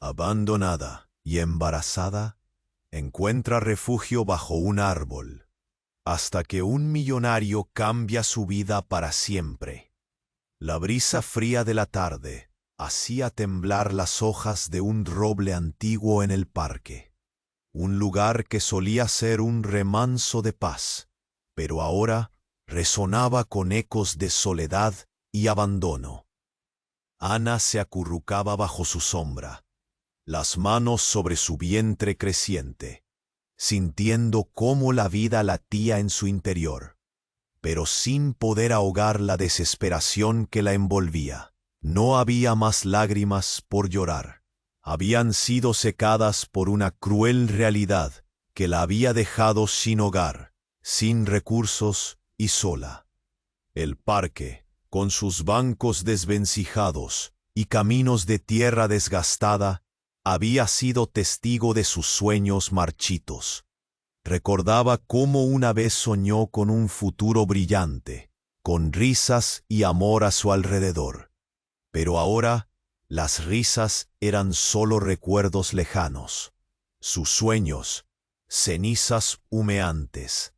abandonada y embarazada, encuentra refugio bajo un árbol, hasta que un millonario cambia su vida para siempre. La brisa fría de la tarde hacía temblar las hojas de un roble antiguo en el parque, un lugar que solía ser un remanso de paz, pero ahora resonaba con ecos de soledad y abandono. Ana se acurrucaba bajo su sombra, las manos sobre su vientre creciente, sintiendo cómo la vida latía en su interior, pero sin poder ahogar la desesperación que la envolvía. No había más lágrimas por llorar. Habían sido secadas por una cruel realidad que la había dejado sin hogar, sin recursos y sola. El parque, con sus bancos desvencijados y caminos de tierra desgastada, había sido testigo de sus sueños marchitos. Recordaba cómo una vez soñó con un futuro brillante, con risas y amor a su alrededor. Pero ahora las risas eran solo recuerdos lejanos, sus sueños, cenizas humeantes.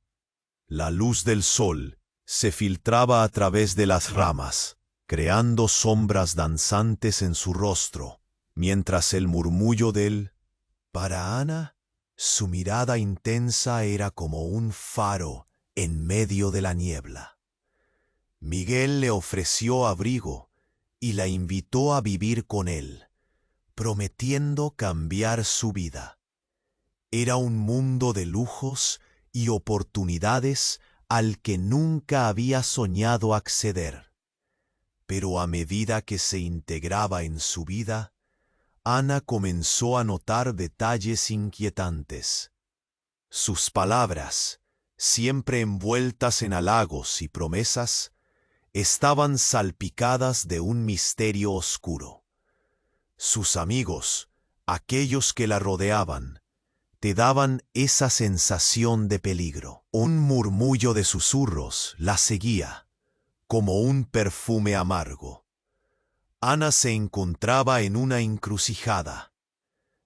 La luz del sol se filtraba a través de las ramas, creando sombras danzantes en su rostro, mientras el murmullo del «para Ana», su mirada intensa era como un faro en medio de la niebla. Miguel le ofreció abrigo y la invitó a vivir con él, prometiendo cambiar su vida. Era un mundo de lujos y oportunidades al que nunca había soñado acceder. Pero a medida que se integraba en su vida, Ana comenzó a notar detalles inquietantes. Sus palabras, siempre envueltas en halagos y promesas, estaban salpicadas de un misterio oscuro. Sus amigos, aquellos que la rodeaban, te daban esa sensación de peligro. Un murmullo de susurros la seguía, como un perfume amargo. Ana se encontraba en una encrucijada,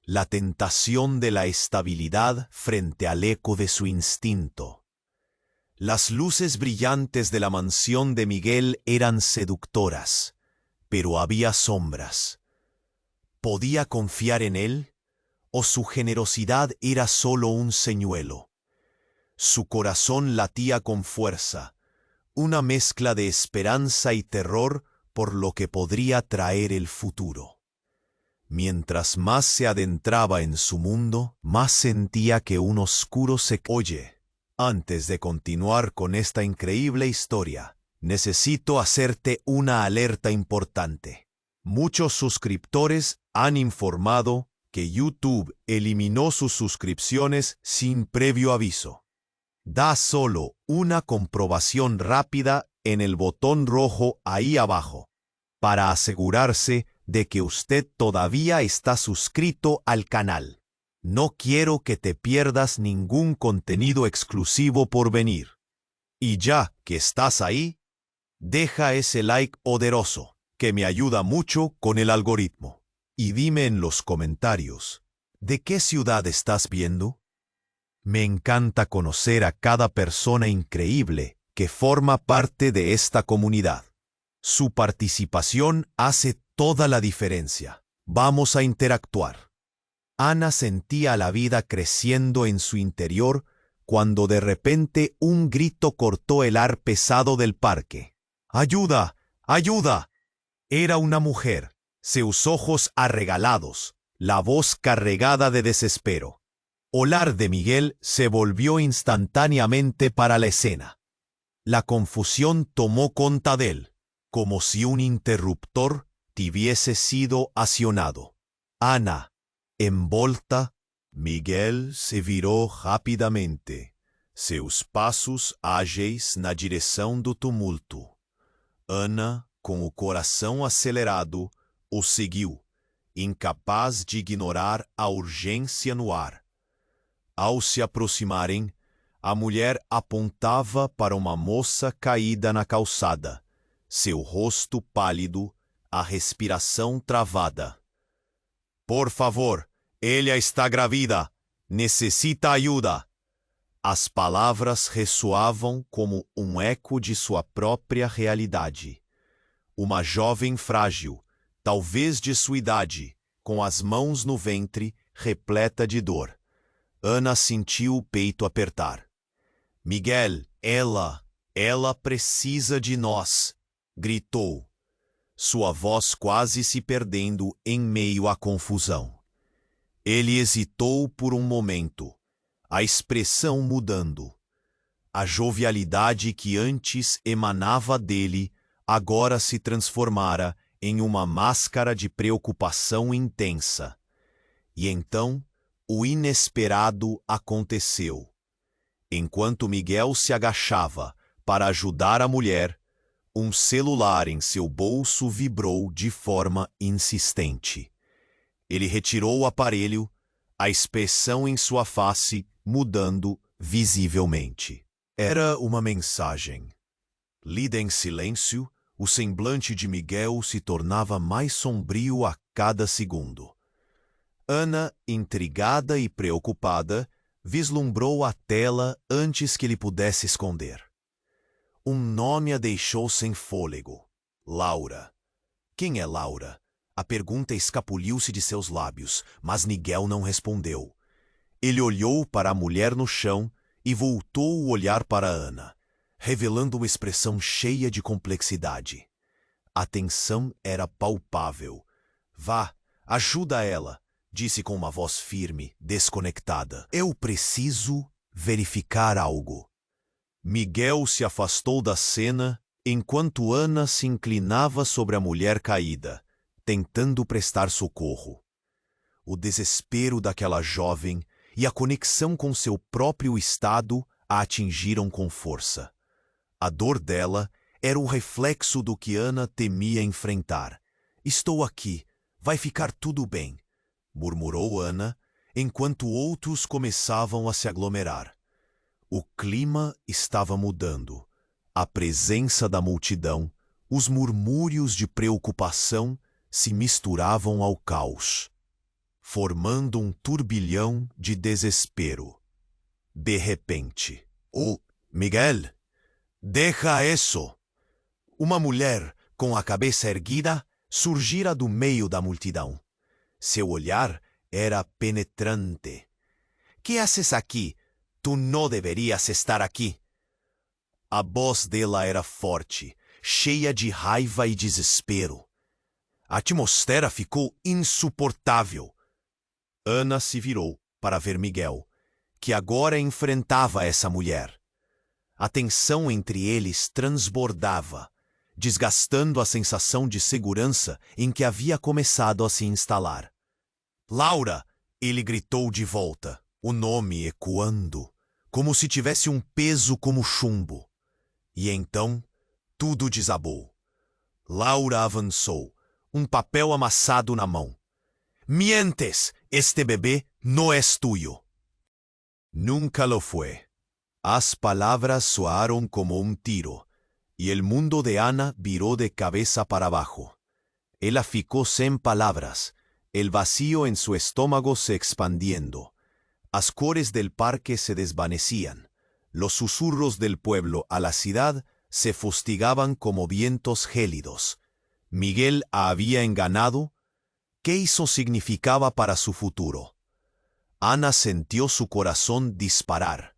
la tentación de la estabilidad frente al eco de su instinto. Las luces brillantes de la mansión de Miguel eran seductoras, pero había sombras. ¿Podía confiar en él? ¿O su generosidad era solo un señuelo? Su corazón latía con fuerza, una mezcla de esperanza y terror por lo que podría traer el futuro. Mientras más se adentraba en su mundo, más sentía que un oscuro se... Oye, antes de continuar con esta increíble historia, necesito hacerte una alerta importante. Muchos suscriptores han informado que YouTube eliminó sus suscripciones sin previo aviso. Da solo una comprobación rápida en el botón rojo ahí abajo, para asegurarse de que usted todavía está suscrito al canal. No quiero que te pierdas ningún contenido exclusivo por venir. Y ya que estás ahí, deja ese like poderoso, que me ayuda mucho con el algoritmo. Y dime en los comentarios, ¿de qué ciudad estás viendo? Me encanta conocer a cada persona increíble que forma parte de esta comunidad. Su participación hace toda la diferencia. Vamos a interactuar. Ana sentía la vida creciendo en su interior cuando de repente un grito cortó el ar pesado del parque. ¡Ayuda! ¡Ayuda! Era una mujer, sus ojos arregalados, la voz cargada de desespero. Olar de Miguel se volvió instantáneamente para la escena. La confusión tomó conta de él, como si un interruptor hubiese sido accionado. Ana, envolta, Miguel se viró rápidamente, seus passos ágeis na direção do tumulto. Ana, com o coração acelerado, o seguiu, incapaz de ignorar a urgência no ar. Ao se aproximarem, a mulher apontava para uma moça caída na calçada, seu rosto pálido, a respiração travada. Por favor, ella está grávida. Necessita ajuda. As palavras ressoavam como um eco de sua própria realidade. Uma jovem frágil, talvez de sua idade, com as mãos no ventre, repleta de dor. Ana sentiu o peito apertar. Miguel, ela precisa de nós, gritou, sua voz quase se perdendo em meio à confusão. Ele hesitou por um momento, a expressão mudando. A jovialidade que antes emanava dele agora se transformara em uma máscara de preocupação intensa. E então, o inesperado aconteceu. Enquanto Miguel se agachava para ajudar a mulher, um celular em seu bolso vibrou de forma insistente. Ele retirou o aparelho, a expressão em sua face mudando visivelmente. Era uma mensagem. Lida em silêncio, o semblante de Miguel se tornava mais sombrio a cada segundo. Ana, intrigada e preocupada, vislumbrou a tela antes que ele pudesse esconder. Um nome a deixou sem fôlego. Laura. Quem é Laura? A pergunta escapuliu-se de seus lábios, mas Miguel não respondeu. Ele olhou para a mulher no chão e voltou o olhar para Ana, revelando uma expressão cheia de complexidade. A tensão era palpável. Vá, ajuda ela, disse com uma voz firme, desconectada. Eu preciso verificar algo. Miguel se afastou da cena enquanto Ana se inclinava sobre a mulher caída, tentando prestar socorro. O desespero daquela jovem e a conexão com seu próprio estado a atingiram com força. A dor dela era o reflexo do que Ana temia enfrentar. Estou aqui, vai ficar tudo bem, murmurou Ana, enquanto outros começavam a se aglomerar. O clima estava mudando. A presença da multidão, os murmúrios de preocupação se misturavam ao caos, formando um turbilhão de desespero. De repente, Miguel, deja isso! Uma mulher com a cabeça erguida surgira do meio da multidão. Seu olhar era penetrante. Que haces aqui? Tu não deverias estar aqui. A voz dela era forte, cheia de raiva e desespero. A atmosfera ficou insuportável. Ana se virou para ver Miguel, que agora enfrentava essa mulher. A tensão entre eles transbordava, desgastando a sensação de segurança em que havia começado a se instalar. Laura! Ele gritou de volta, o nome ecoando, como se tivesse um peso como chumbo. E então, tudo desabou. Laura avançou, um papel amassado na mão. Mientes! Este bebê não é tuyo. Nunca lo fue. As palavras soaram como um tiro, e el mundo de Ana viró de cabeza para abajo. Ella ficou sem palavras, el vacío en su estómago se expandiendo. As cores del parque se desvanecían. Los susurros del pueblo a la ciudad se fustigaban como vientos gélidos. Miguel la había engañado. ¿Qué eso significaba para su futuro? Ana sintió su corazón disparar.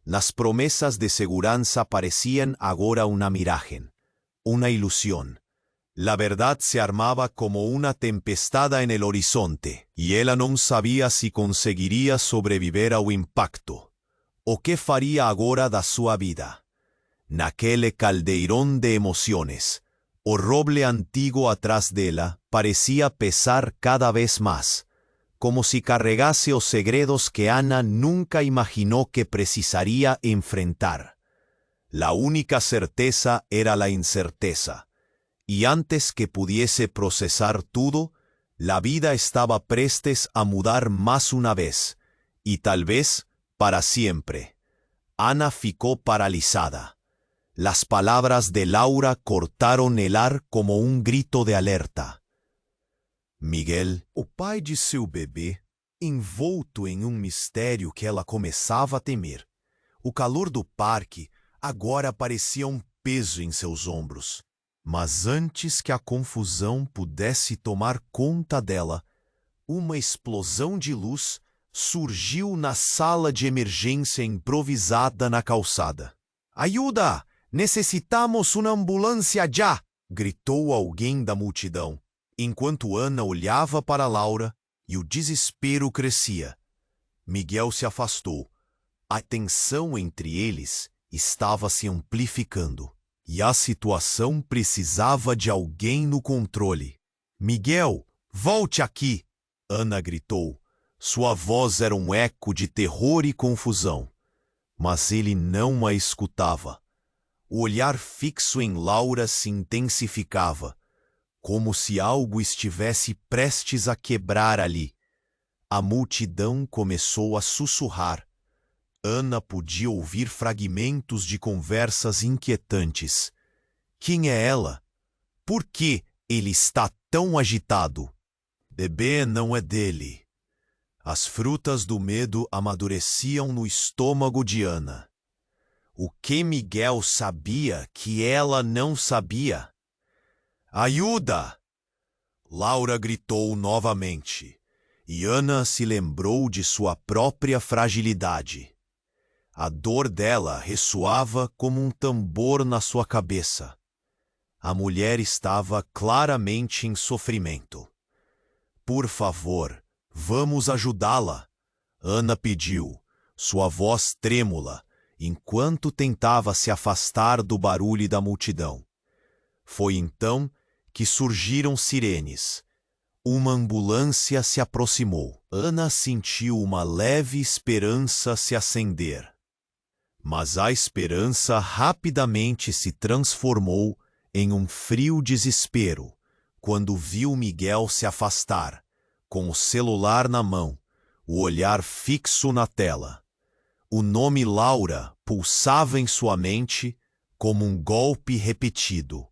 Las promesas de seguranza parecían ahora una miragen, una ilusión. La verdad se armaba como una tempestad en el horizonte, y ella no sabía si conseguiría sobrevivir ao impacto. O que faría agora da sua vida? Naquele caldeirón de emociones, o roble antiguo atrás dela parecía pesar cada vez más, como si carregase os segredos que Ana nunca imaginó que precisaría enfrentar. La única certeza era la incerteza, y antes que pudiese procesar todo, la vida estaba prestes a mudar más una vez, y tal vez para siempre. Ana ficó paralizada. Las palabras de Laura cortaron el ar como un grito de alerta. Miguel, o pai de seu bebê, envolto em um mistério que ela começava a temer. O calor do parque agora parecia um peso em seus ombros. Mas antes que a confusão pudesse tomar conta dela, uma explosão de luz surgiu na sala de emergência improvisada na calçada. "Ajuda! Necessitamos uma ambulância já!" gritou alguém da multidão, enquanto Ana olhava para Laura e o desespero crescia. Miguel se afastou. A tensão entre eles estava se amplificando e a situação precisava de alguém no controle. "Miguel, volte aqui!" Ana gritou. Sua voz era um eco de terror e confusão. Mas ele não a escutava. O olhar fixo em Laura se intensificava, como se algo estivesse prestes a quebrar ali. A multidão começou a sussurrar. Ana podia ouvir fragmentos de conversas inquietantes. Quem é ela? Por que ele está tão agitado? Bebê não é dele. As frutas do medo amadureciam no estômago de Ana. O que Miguel sabia que ela não sabia? "Ajuda!" Laura gritou novamente, e Ana se lembrou de sua própria fragilidade. A dor dela ressoava como um tambor na sua cabeça. A mulher estava claramente em sofrimento. "Por favor, vamos ajudá-la", Ana pediu, sua voz trêmula, enquanto tentava se afastar do barulho da multidão. Foi então que surgiram sirenes. Uma ambulância se aproximou. Ana sentiu uma leve esperança se acender. Mas a esperança rapidamente se transformou em um frio desespero quando viu Miguel se afastar, com o celular na mão, o olhar fixo na tela. O nome Laura pulsava em sua mente como um golpe repetido.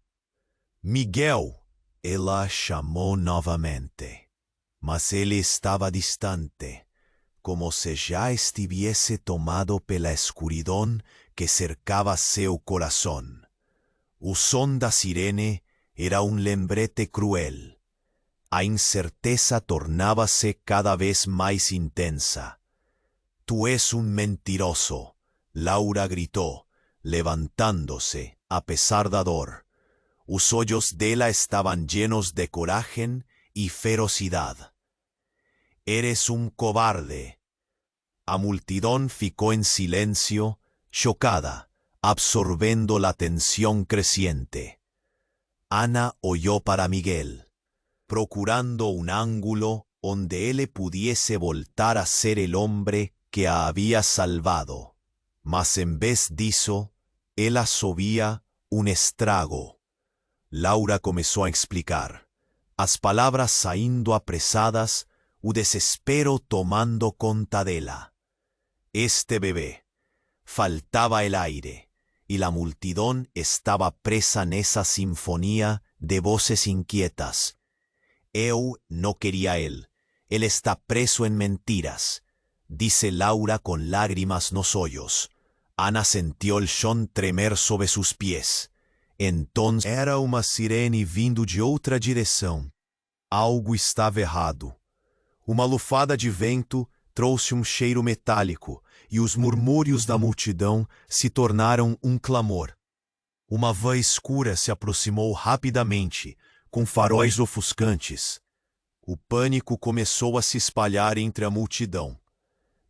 "Miguel", ela chamou novamente, mas ele estava distante, como se já estivesse tomado pela escuridão que cercava seu coração. O som da sirene era um lembrete cruel. A incerteza tornava-se cada vez mais intensa. "Tú es un mentiroso", Laura gritó, levantándose, a pesar da dor. Os olhos dela estaban llenos de coraje y ferocidad. "Eres un cobarde". A multidão ficou en silencio, chocada, absorbiendo la tensión creciente. Ana oyó para Miguel, procurando un ángulo donde él pudiese voltar a ser el hombre que a había salvado. Mas en vez disso, ela sabía un estrago. Laura começou a explicar, as palavras saindo apressadas, o desespero tomando conta dela. Este bebé, faltaba el aire, y la multidão estaba presa nessa sinfonía de voces inquietas. "Eu no quería él está preso en mentiras", dice Laura con lágrimas nos olhos. Ana sentiu el chão tremer sob sus pies. Então era uma sirene vindo de outra direção. Algo estava errado. Uma lufada de vento trouxe um cheiro metálico e os murmúrios da multidão se tornaram um clamor. Uma van escura se aproximou rapidamente, com faróis ofuscantes. O pânico começou a se espalhar entre a multidão.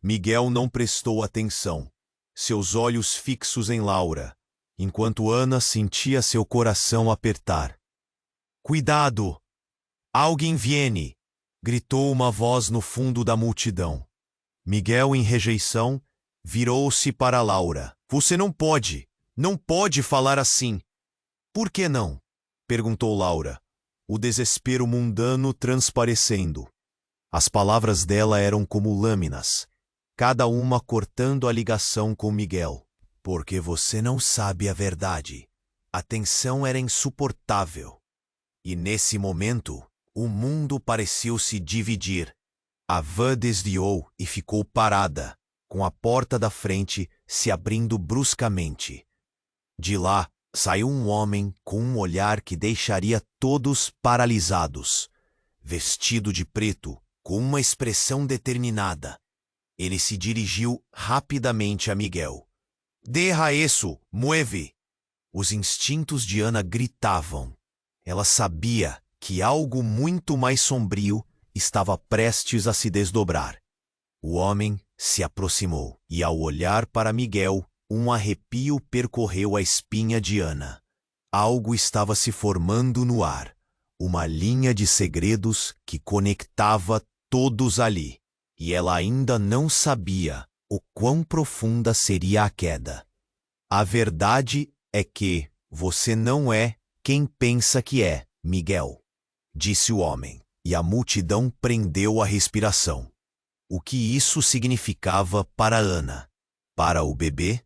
Miguel não prestou atenção, seus olhos fixos em Laura, enquanto Ana sentia seu coração apertar. "Cuidado! Alguém viene!" gritou uma voz no fundo da multidão. Miguel, em rejeição, virou-se para Laura. "Você não pode falar assim." "Por que não?" perguntou Laura, o desespero mundano transparecendo. As palavras dela eram como lâminas, cada uma cortando a ligação com Miguel. "Porque você não sabe a verdade." A tensão era insuportável. E nesse momento, O mundo pareceu se dividir. A van desviou e ficou parada, com a porta da frente se abrindo bruscamente. De lá, saiu um homem com um olhar que deixaria todos paralisados. Vestido de preto, com uma expressão determinada. Ele se dirigiu rapidamente a Miguel. «Deja isso, mueve!» Os instintos de Ana gritavam. Ela sabia que algo muito mais sombrio estava prestes a se desdobrar. O homem se aproximou e, ao olhar para Miguel, um arrepio percorreu a espinha de Ana. Algo estava se formando no ar, uma linha de segredos que conectava todos ali, e ela ainda não sabia o quão profunda seria a queda. A verdade é que você não é quem pensa que é, Miguel, disse o homem, e a multidão prendeu a respiração. O que isso significava para Ana? Para o bebê?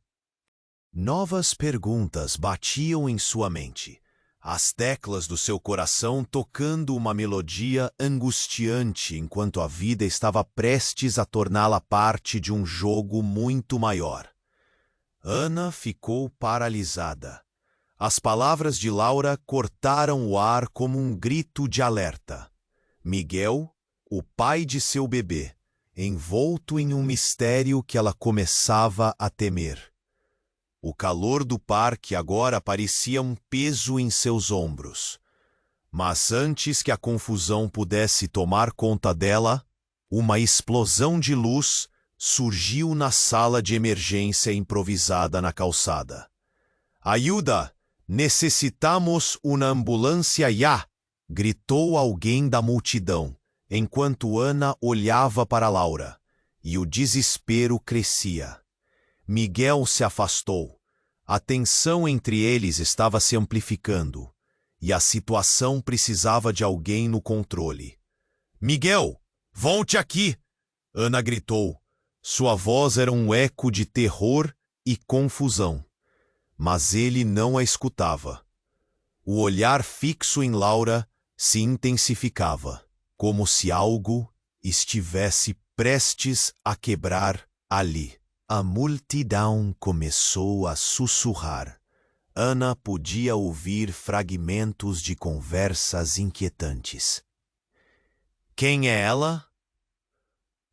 Novas perguntas batiam em sua mente, as teclas do seu coração tocando uma melodia angustiante enquanto a vida estava prestes a torná-la parte de um jogo muito maior. Ana ficou paralisada. As palavras de Laura cortaram o ar como um grito de alerta. Miguel, o pai de seu bebê, envolto em um mistério que ela começava a temer. O calor do parque agora parecia um peso em seus ombros. Mas antes que a confusão pudesse tomar conta dela, uma explosão de luz surgiu na sala de emergência improvisada na calçada. «Ajuda! Necessitamos uma ambulância já!» gritou alguém da multidão, enquanto Ana olhava para Laura, e o desespero crescia. Miguel se afastou. A tensão entre eles estava se amplificando, e a situação precisava de alguém no controle. «Miguel, volte aqui!» Ana gritou. Sua voz era um eco de terror e confusão. Mas ele não a escutava. O olhar fixo em Laura se intensificava, como se algo estivesse prestes a quebrar ali. A multidão começou a sussurrar. Ana podia ouvir fragmentos de conversas inquietantes. «Quem é ela?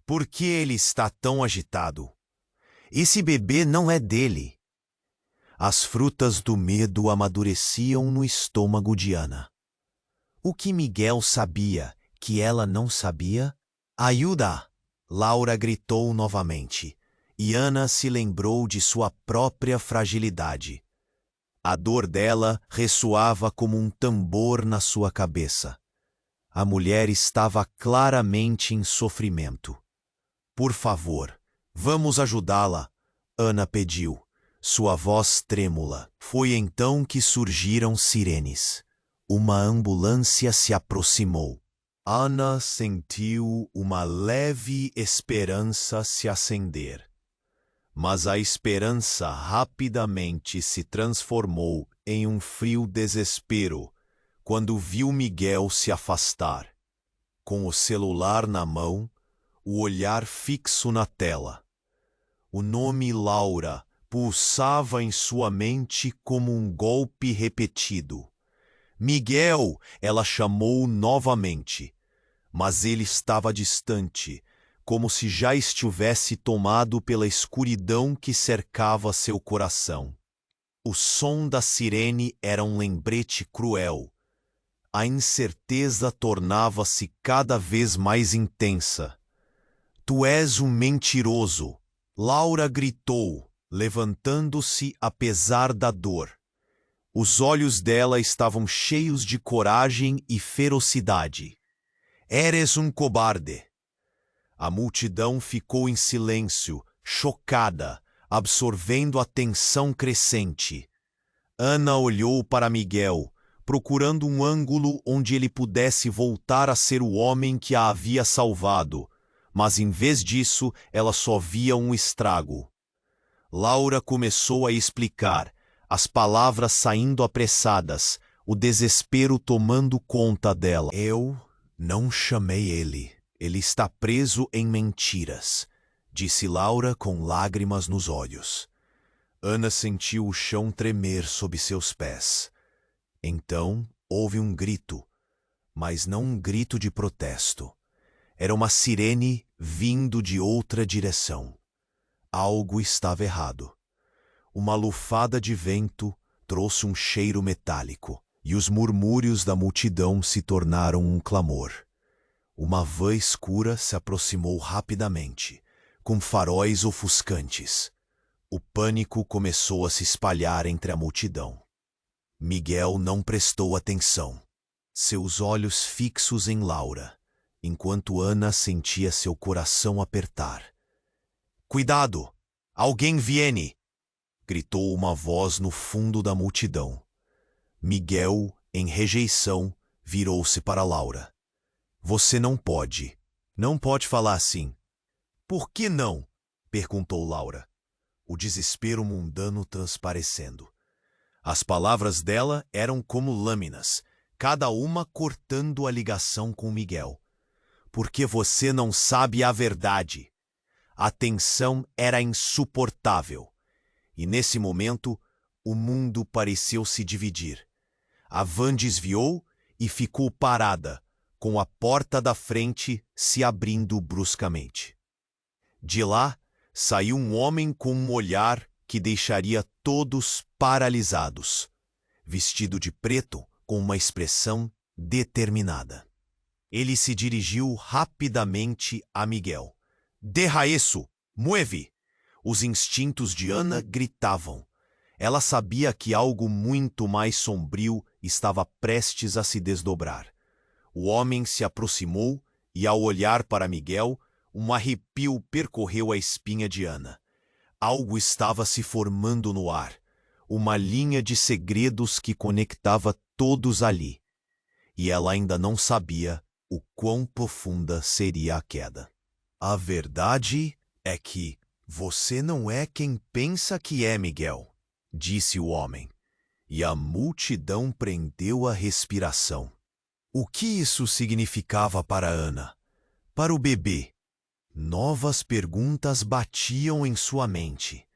Por que ele está tão agitado? Esse bebê não é dele!» As frutas do medo amadureciam no estômago de Ana. O que Miguel sabia que ela não sabia? «Ajuda!» Laura gritou novamente, e Ana se lembrou de sua própria fragilidade. A dor dela ressoava como um tambor na sua cabeça. A mulher estava claramente em sofrimento. «Por favor, vamos ajudá-la», Ana pediu, sua voz trêmula. Foi então que surgiram sirenes. Uma ambulância se aproximou. Ana sentiu uma leve esperança se acender. Mas a esperança rapidamente se transformou em um frio desespero quando viu Miguel se afastar. Com o celular na mão, o olhar fixo na tela. O nome Laura pulsava em sua mente como um golpe repetido. «Miguel!» ela chamou novamente, mas ele estava distante, como se já estivesse tomado pela escuridão que cercava seu coração. O som da sirene era um lembrete cruel. A incerteza tornava-se cada vez mais intensa. «Tu és um mentiroso!» Laura gritou, levantando-se apesar da dor. Os olhos dela estavam cheios de coragem e ferocidade. «Eres um cobarde!» A multidão ficou em silêncio, chocada, absorvendo a tensão crescente. Ana olhou para Miguel, procurando um ângulo onde ele pudesse voltar a ser o homem que a havia salvado, mas em vez disso ela só via um estrago. Laura começou a explicar, as palavras saindo apressadas, o desespero tomando conta dela. «Eu Não chamei ele. Ele está preso em mentiras, disse Laura com lágrimas nos olhos. Ana sentiu o chão tremer sob seus pés. Então houve um grito, mas não um grito de protesto. Era uma sirene vindo de outra direção. Algo estava errado. Uma lufada de vento trouxe um cheiro metálico, e os murmúrios da multidão se tornaram um clamor. Uma van escura se aproximou rapidamente, com faróis ofuscantes. O pânico começou a se espalhar entre a multidão. Miguel não prestou atenção, seus olhos fixos em Laura, enquanto Ana sentia seu coração apertar. "Cuidado! Alguém viene!" gritou uma voz no fundo da multidão. Miguel, em rejeição, virou-se para Laura. "Você não pode falar assim." "Por que não?" perguntou Laura, o desespero mundano transparecendo. As palavras dela eram como lâminas, cada uma cortando a ligação com Miguel. "Porque você não sabe a verdade." A tensão era insuportável. E nesse momento, o mundo pareceu se dividir. A van desviou e ficou parada, com a porta da frente se abrindo bruscamente. De lá, saiu um homem com um olhar que deixaria todos paralisados, vestido de preto com uma expressão determinada. Ele se dirigiu rapidamente a Miguel. "Deja isso! Mueve!" Os instintos de Ana gritavam. Ela sabia que algo muito mais sombrio estava prestes a se desdobrar. O homem se aproximou e, ao olhar para Miguel, um arrepio percorreu a espinha de Ana. Algo estava se formando no ar, uma linha de segredos que conectava todos ali. E ela ainda não sabia o quão profunda seria a queda. "A verdade é que você não é quem pensa que é, Miguel", disse o homem. E a multidão prendeu a respiração. O que isso significava para Ana? Para o bebê? Novas perguntas batiam em sua mente,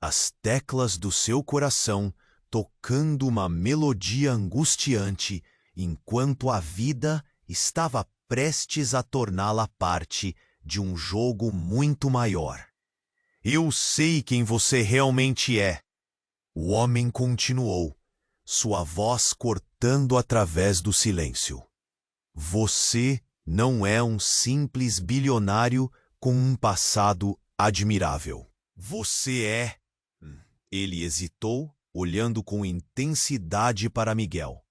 as teclas do seu coração tocando uma melodia angustiante, enquanto a vida estava prestes a torná-la parte de um jogo muito maior. "Eu sei quem você realmente é", o homem continuou, sua voz cortando através do silêncio. "Você não é um simples bilionário com um passado admirável. Você é..." Ele hesitou, olhando com intensidade para Miguel.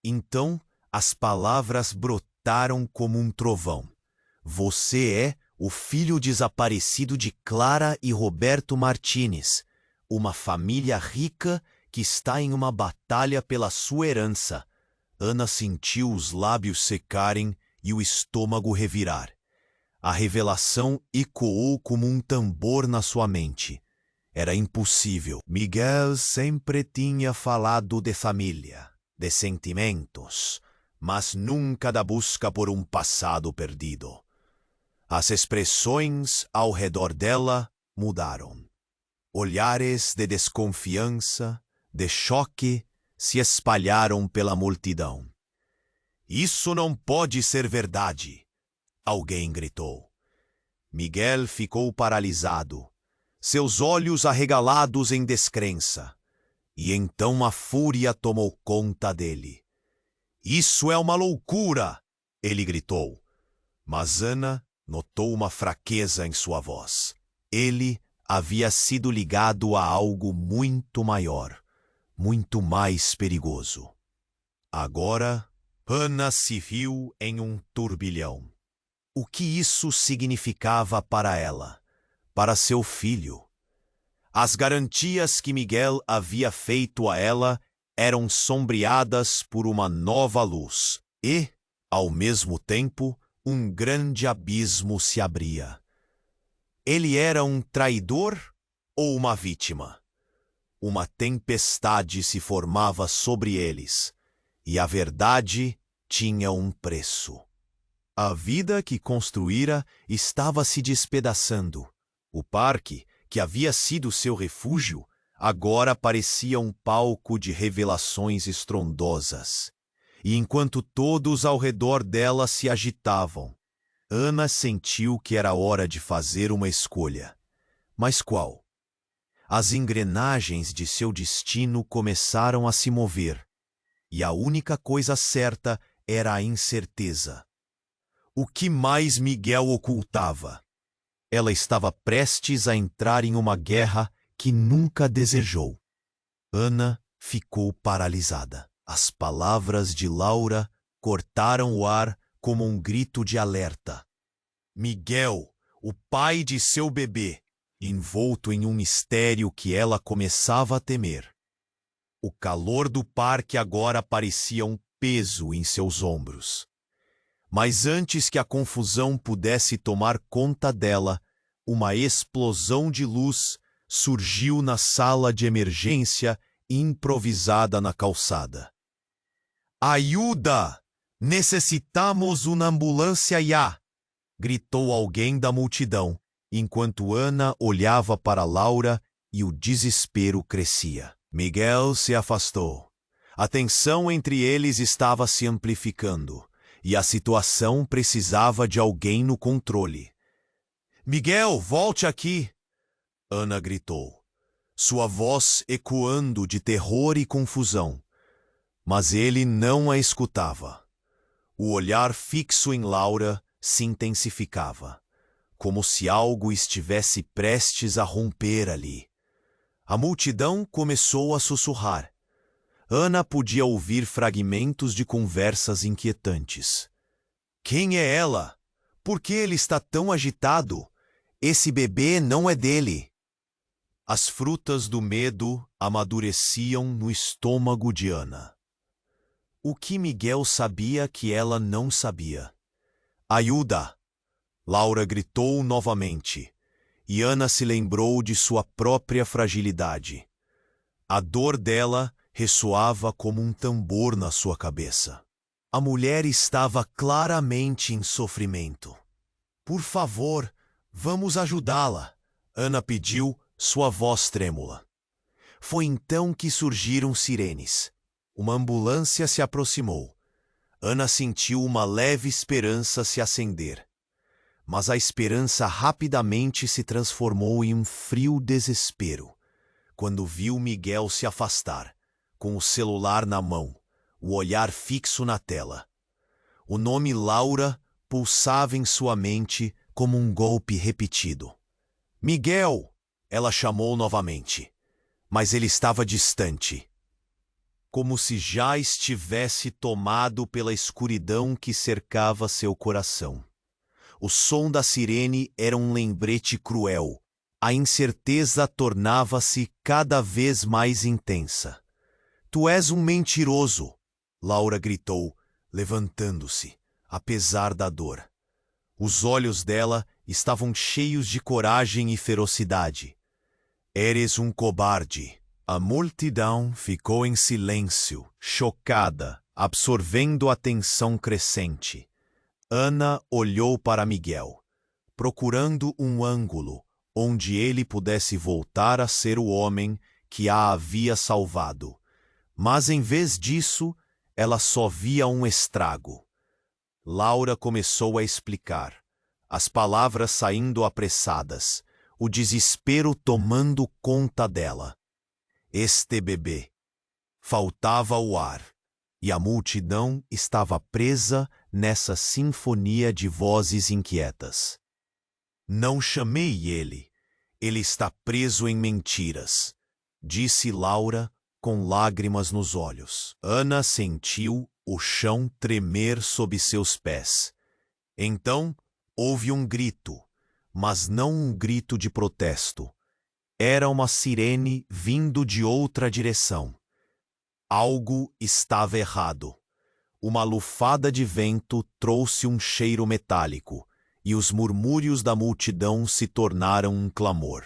Então, as palavras brotaram como um trovão. "Você é o filho desaparecido de Clara e Roberto Martínez, uma família rica que está em uma batalha pela sua herança." Ana sentiu os lábios secarem e o estômago revirar. A revelação ecoou como um tambor na sua mente. Era impossível. Miguel sempre tinha falado de família, de sentimentos, mas nunca da busca por um passado perdido. As expressões ao redor dela mudaram. Olhares de desconfiança, de choque, se espalharam pela multidão. "Isso não pode ser verdade!" alguém gritou. Miguel ficou paralisado, seus olhos arregalados em descrença. E então a fúria tomou conta dele. "Isso é uma loucura!" ele gritou. Mas Ana notou uma fraqueza em sua voz. Ele havia sido ligado a algo muito maior, muito mais perigoso. Agora, Ana se viu em um turbilhão. O que isso significava para ela, para seu filho? As garantias que Miguel havia feito a ela eram sombreadas por uma nova luz e, ao mesmo tempo, um grande abismo se abria. Ele era um traidor ou uma vítima? Uma tempestade se formava sobre eles, e a verdade tinha um preço. A vida que construíra estava se despedaçando. O parque, que havia sido seu refúgio, agora parecia um palco de revelações estrondosas. E enquanto todos ao redor dela se agitavam, Ana sentiu que era hora de fazer uma escolha. Mas qual? As engrenagens de seu destino começaram a se mover, e a única coisa certa era a incerteza. O que mais Miguel ocultava? Ela estava prestes a entrar em uma guerra que nunca desejou. Ana ficou paralisada. As palavras de Laura cortaram o ar como um grito de alerta. Miguel, o pai de seu bebê, envolto em um mistério que ela começava a temer. O calor do parque agora parecia um peso em seus ombros. Mas antes que a confusão pudesse tomar conta dela, uma explosão de luz surgiu na sala de emergência improvisada na calçada. Ajuda! Necessitamos uma ambulância já! Gritou alguém da multidão, enquanto Ana olhava para Laura e o desespero crescia. Miguel se afastou. A tensão entre eles estava se amplificando, e a situação precisava de alguém no controle. Miguel, volte aqui! Ana gritou, sua voz ecoando de terror e confusão. Mas ele não a escutava. O olhar fixo em Laura se intensificava, como se algo estivesse prestes a romper ali. A multidão começou a sussurrar. Ana podia ouvir fragmentos de conversas inquietantes. Quem é ela? Por que ele está tão agitado? Esse bebê não é dele. As frutas do medo amadureciam no estômago de Ana. O que Miguel sabia que ela não sabia? Ajuda! Laura gritou novamente, e Ana se lembrou de sua própria fragilidade. A dor dela ressoava como um tambor na sua cabeça. A mulher estava claramente em sofrimento. Por favor, vamos ajudá-la, Ana pediu, sua voz trêmula. Foi então que surgiram sirenes. Uma ambulância se aproximou. Ana sentiu uma leve esperança se acender. Mas a esperança rapidamente se transformou em um frio desespero, quando viu Miguel se afastar, com o celular na mão, o olhar fixo na tela. O nome Laura pulsava em sua mente como um golpe repetido. Miguel! Ela chamou novamente, mas ele estava distante, como se já estivesse tomado pela escuridão que cercava seu coração. O som da sirene era um lembrete cruel. A incerteza tornava-se cada vez mais intensa. Tu és um mentiroso, Laura gritou, levantando-se, apesar da dor. Os olhos dela estavam cheios de coragem e ferocidade. Eres um cobarde. A multidão ficou em silêncio, chocada, absorvendo a tensão crescente. Ana olhou para Miguel, procurando um ângulo onde ele pudesse voltar a ser o homem que a havia salvado. Mas em vez disso, ela só via um estrago. Laura começou a explicar, as palavras saindo apressadas, o desespero tomando conta dela. Este bebê. Faltava o ar, e a multidão estava presa nessa sinfonia de vozes inquietas. Não chamei ele. Ele está preso em mentiras, disse Laura com lágrimas nos olhos. Ana sentiu o chão tremer sob seus pés. Então houve um grito, mas não um grito de protesto. Era uma sirene vindo de outra direção. Algo estava errado. Uma lufada de vento trouxe um cheiro metálico, e os murmúrios da multidão se tornaram um clamor.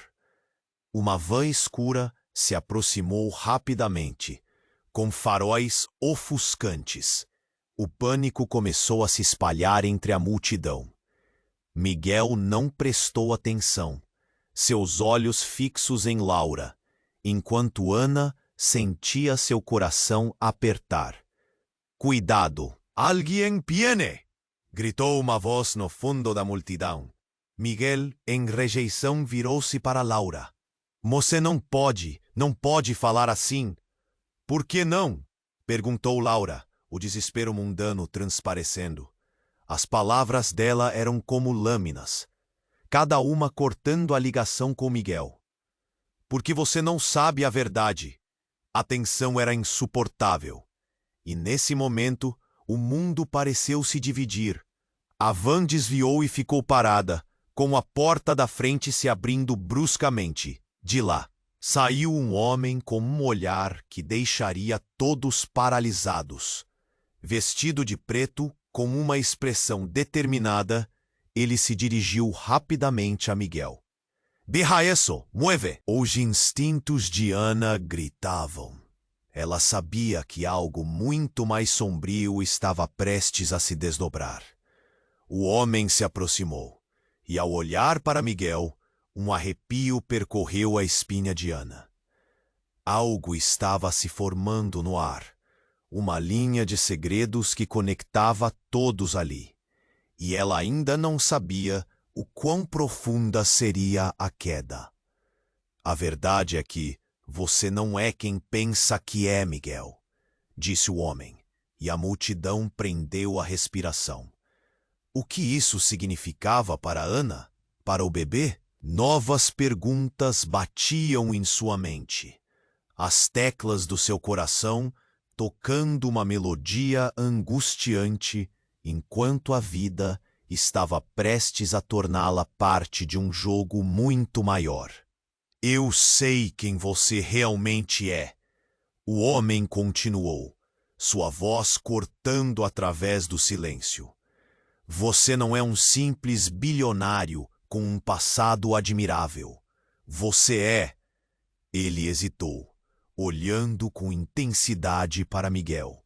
Uma van escura se aproximou rapidamente, com faróis ofuscantes. O pânico começou a se espalhar entre a multidão. Miguel não prestou atenção, seus olhos fixos em Laura, enquanto Ana sentia seu coração apertar. Cuidado! Alguém viene! Gritou uma voz no fundo da multidão. Miguel, em rejeição, virou-se para Laura. Você não pode falar assim. Por que não? Perguntou Laura, o desespero mundano transparecendo. As palavras dela eram como lâminas, cada uma cortando a ligação com Miguel. Porque você não sabe a verdade. A tensão era insuportável. E nesse momento, o mundo pareceu se dividir. A van desviou e ficou parada, com a porta da frente se abrindo bruscamente. De lá, saiu um homem com um olhar que deixaria todos paralisados. Vestido de preto, com uma expressão determinada, ele se dirigiu rapidamente a Miguel. Deja eso, mueve! Os instintos de Ana gritavam. Ela sabia que algo muito mais sombrio estava prestes a se desdobrar. O homem se aproximou, e ao olhar para Miguel, um arrepio percorreu a espinha de Ana. Algo estava se formando no ar, uma linha de segredos que conectava todos ali. E ela ainda não sabia o quão profunda seria a queda. A verdade é que você não é quem pensa que é, Miguel, disse o homem, e a multidão prendeu a respiração. O que isso significava para Ana? Para o bebê? Novas perguntas batiam em sua mente. As teclas do seu coração tocando uma melodia angustiante, enquanto a vida estava prestes a torná-la parte de um jogo muito maior. Eu sei quem você realmente é, o homem continuou, sua voz cortando através do silêncio. Você não é um simples bilionário com um passado admirável. Você é... Ele hesitou, olhando com intensidade para Miguel.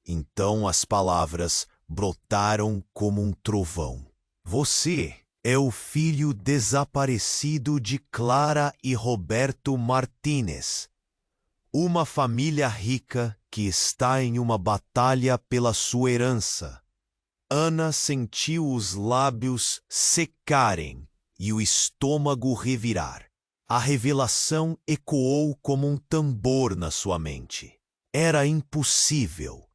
Então as palavras brotaram como um trovão. Você é o filho desaparecido de Clara e Roberto Martínez. Uma família rica que está em uma batalha pela sua herança. Ana sentiu os lábios secarem e o estômago revirar. A revelação ecoou como um tambor na sua mente. Era impossível.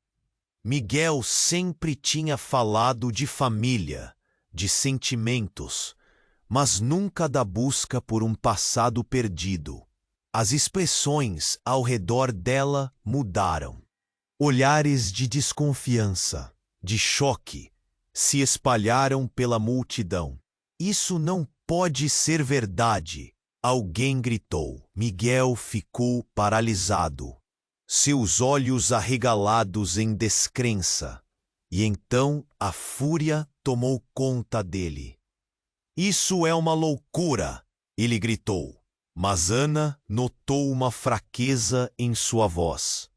Miguel sempre tinha falado de família, de sentimentos, mas nunca da busca por um passado perdido. As expressões ao redor dela mudaram. Olhares de desconfiança, de choque, se espalharam pela multidão. Isso não pode ser verdade, alguém gritou. Miguel ficou paralisado, seus olhos arregalados em descrença, e então a fúria tomou conta dele. Isso é uma loucura, ele gritou, mas Ana notou uma fraqueza em sua voz.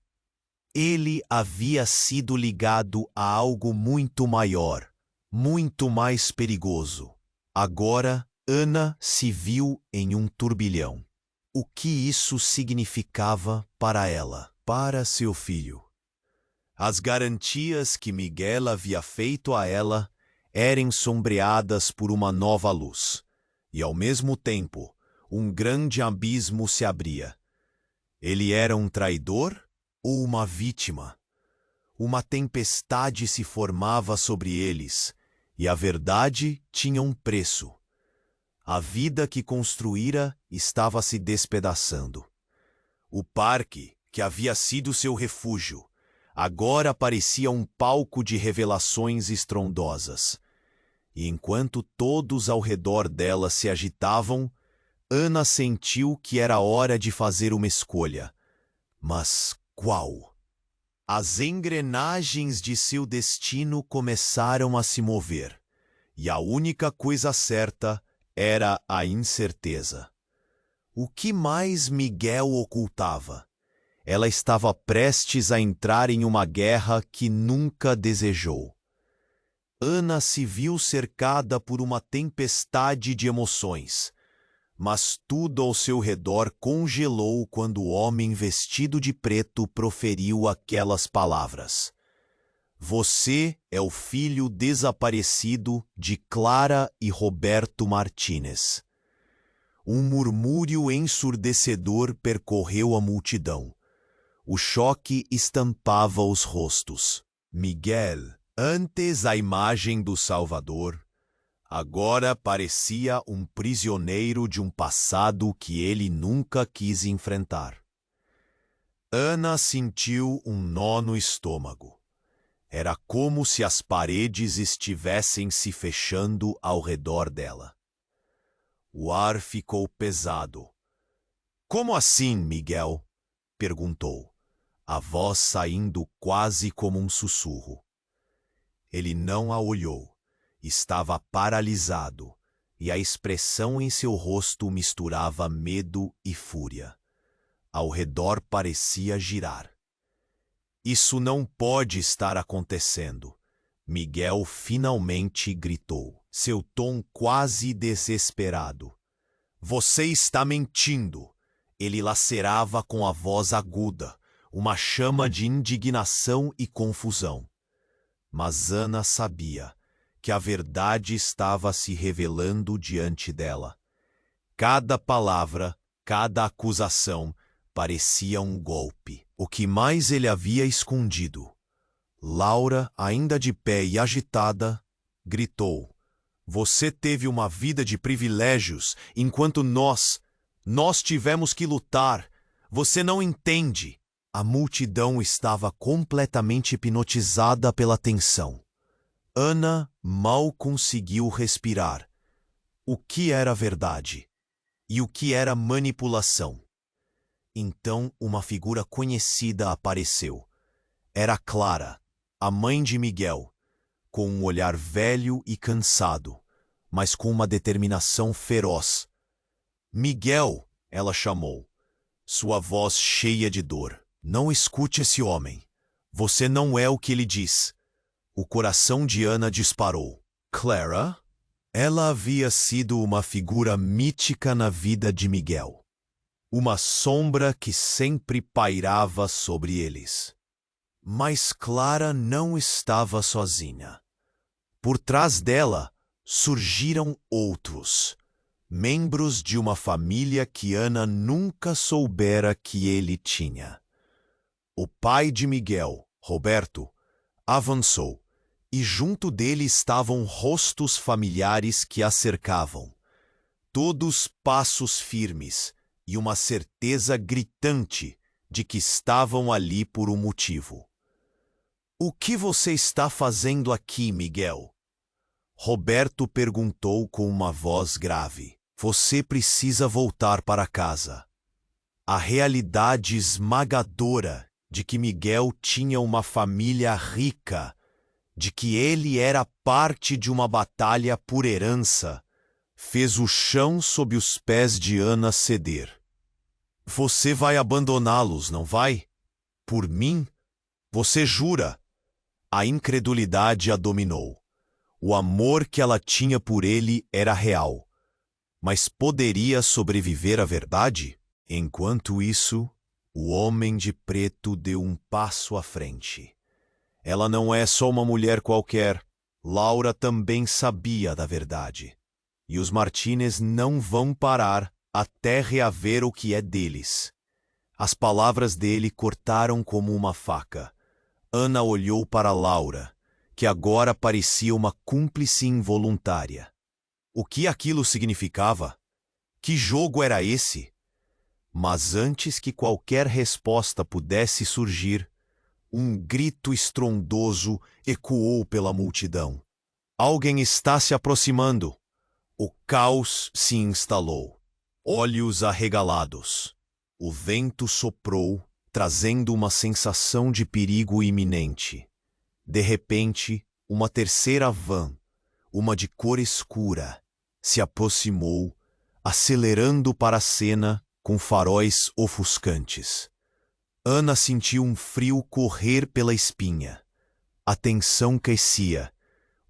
Ele havia sido ligado a algo muito maior, muito mais perigoso. Agora, Ana se viu em um turbilhão. O que isso significava para ela, para seu filho? As garantias que Miguel havia feito a ela eram sombreadas por uma nova luz, e ao mesmo tempo, um grande abismo se abria. Ele era um traidor? Ou uma vítima? Uma tempestade se formava sobre eles, e a verdade tinha um preço. A vida que construíra estava se despedaçando. O parque, que havia sido seu refúgio, agora parecia um palco de revelações estrondosas. E enquanto todos ao redor dela se agitavam, Ana sentiu que era hora de fazer uma escolha. Mas qual? As engrenagens de seu destino começaram a se mover, e a única coisa certa era a incerteza. O que mais Miguel ocultava? Ela estava prestes a entrar em uma guerra que nunca desejou. Ana se viu cercada por uma tempestade de emoções, mas tudo ao seu redor congelou quando o homem vestido de preto proferiu aquelas palavras. Você é o filho desaparecido de Clara e Roberto Martínez. Um murmúrio ensurdecedor percorreu a multidão. O choque estampava os rostos. Miguel, antes a imagem do Salvador, agora parecia um prisioneiro de um passado que ele nunca quis enfrentar. Ana sentiu um nó no estômago. Era como se as paredes estivessem se fechando ao redor dela. O ar ficou pesado. Como assim, Miguel? Perguntou, a voz saindo quase como um sussurro. Ele não a olhou. Estava paralisado, e a expressão em seu rosto misturava medo e fúria. Ao redor parecia girar. Isso não pode estar acontecendo. Miguel finalmente gritou, seu tom quase desesperado. Você está mentindo. Ele lacerava com a voz aguda, uma chama de indignação e confusão. Mas Ana sabia que a verdade estava se revelando diante dela. Cada palavra, cada acusação parecia um golpe. O que mais ele havia escondido? Laura, ainda de pé e agitada, gritou. Você teve uma vida de privilégios, enquanto nós tivemos que lutar. Você não entende. A multidão estava completamente hipnotizada pela tensão. Ana mal conseguiu respirar. O que era verdade? E o que era manipulação? Então uma figura conhecida apareceu. Era Clara, a mãe de Miguel, com um olhar velho e cansado, mas com uma determinação feroz. Miguel, ela chamou, sua voz cheia de dor. Não escute esse homem. Você não é o que ele diz. O coração de Ana disparou. Clara? Ela havia sido uma figura mítica na vida de Miguel. Uma sombra que sempre pairava sobre eles. Mas Clara não estava sozinha. Por trás dela surgiram outros, membros de uma família que Ana nunca soubera que ele tinha. O pai de Miguel, Roberto, avançou, e junto dele estavam rostos familiares que a cercavam. Todos passos firmes e uma certeza gritante de que estavam ali por um motivo. O que você está fazendo aqui, Miguel? Roberto perguntou com uma voz grave. Você precisa voltar para casa. A realidade esmagadora de que Miguel tinha uma família rica, de que ele era parte de uma batalha por herança, fez o chão sob os pés de Ana ceder. Você vai abandoná-los, não vai? Por mim? Você jura? A incredulidade a dominou. O amor que ela tinha por ele era real. Mas poderia sobreviver à verdade? Enquanto isso, o homem de preto deu um passo à frente. Ela não é só uma mulher qualquer. Laura também sabia da verdade. E os Martínez não vão parar até reaver o que é deles. As palavras dele cortaram como uma faca. Ana olhou para Laura, que agora parecia uma cúmplice involuntária. O que aquilo significava? Que jogo era esse? Mas antes que qualquer resposta pudesse surgir, um grito estrondoso ecoou pela multidão. Alguém está se aproximando. O caos se instalou. Olhos arregalados. O vento soprou, trazendo uma sensação de perigo iminente. De repente, uma terceira van, uma de cor escura, se aproximou, acelerando para a cena com faróis ofuscantes. Ana sentiu um frio correr pela espinha. A tensão crescia.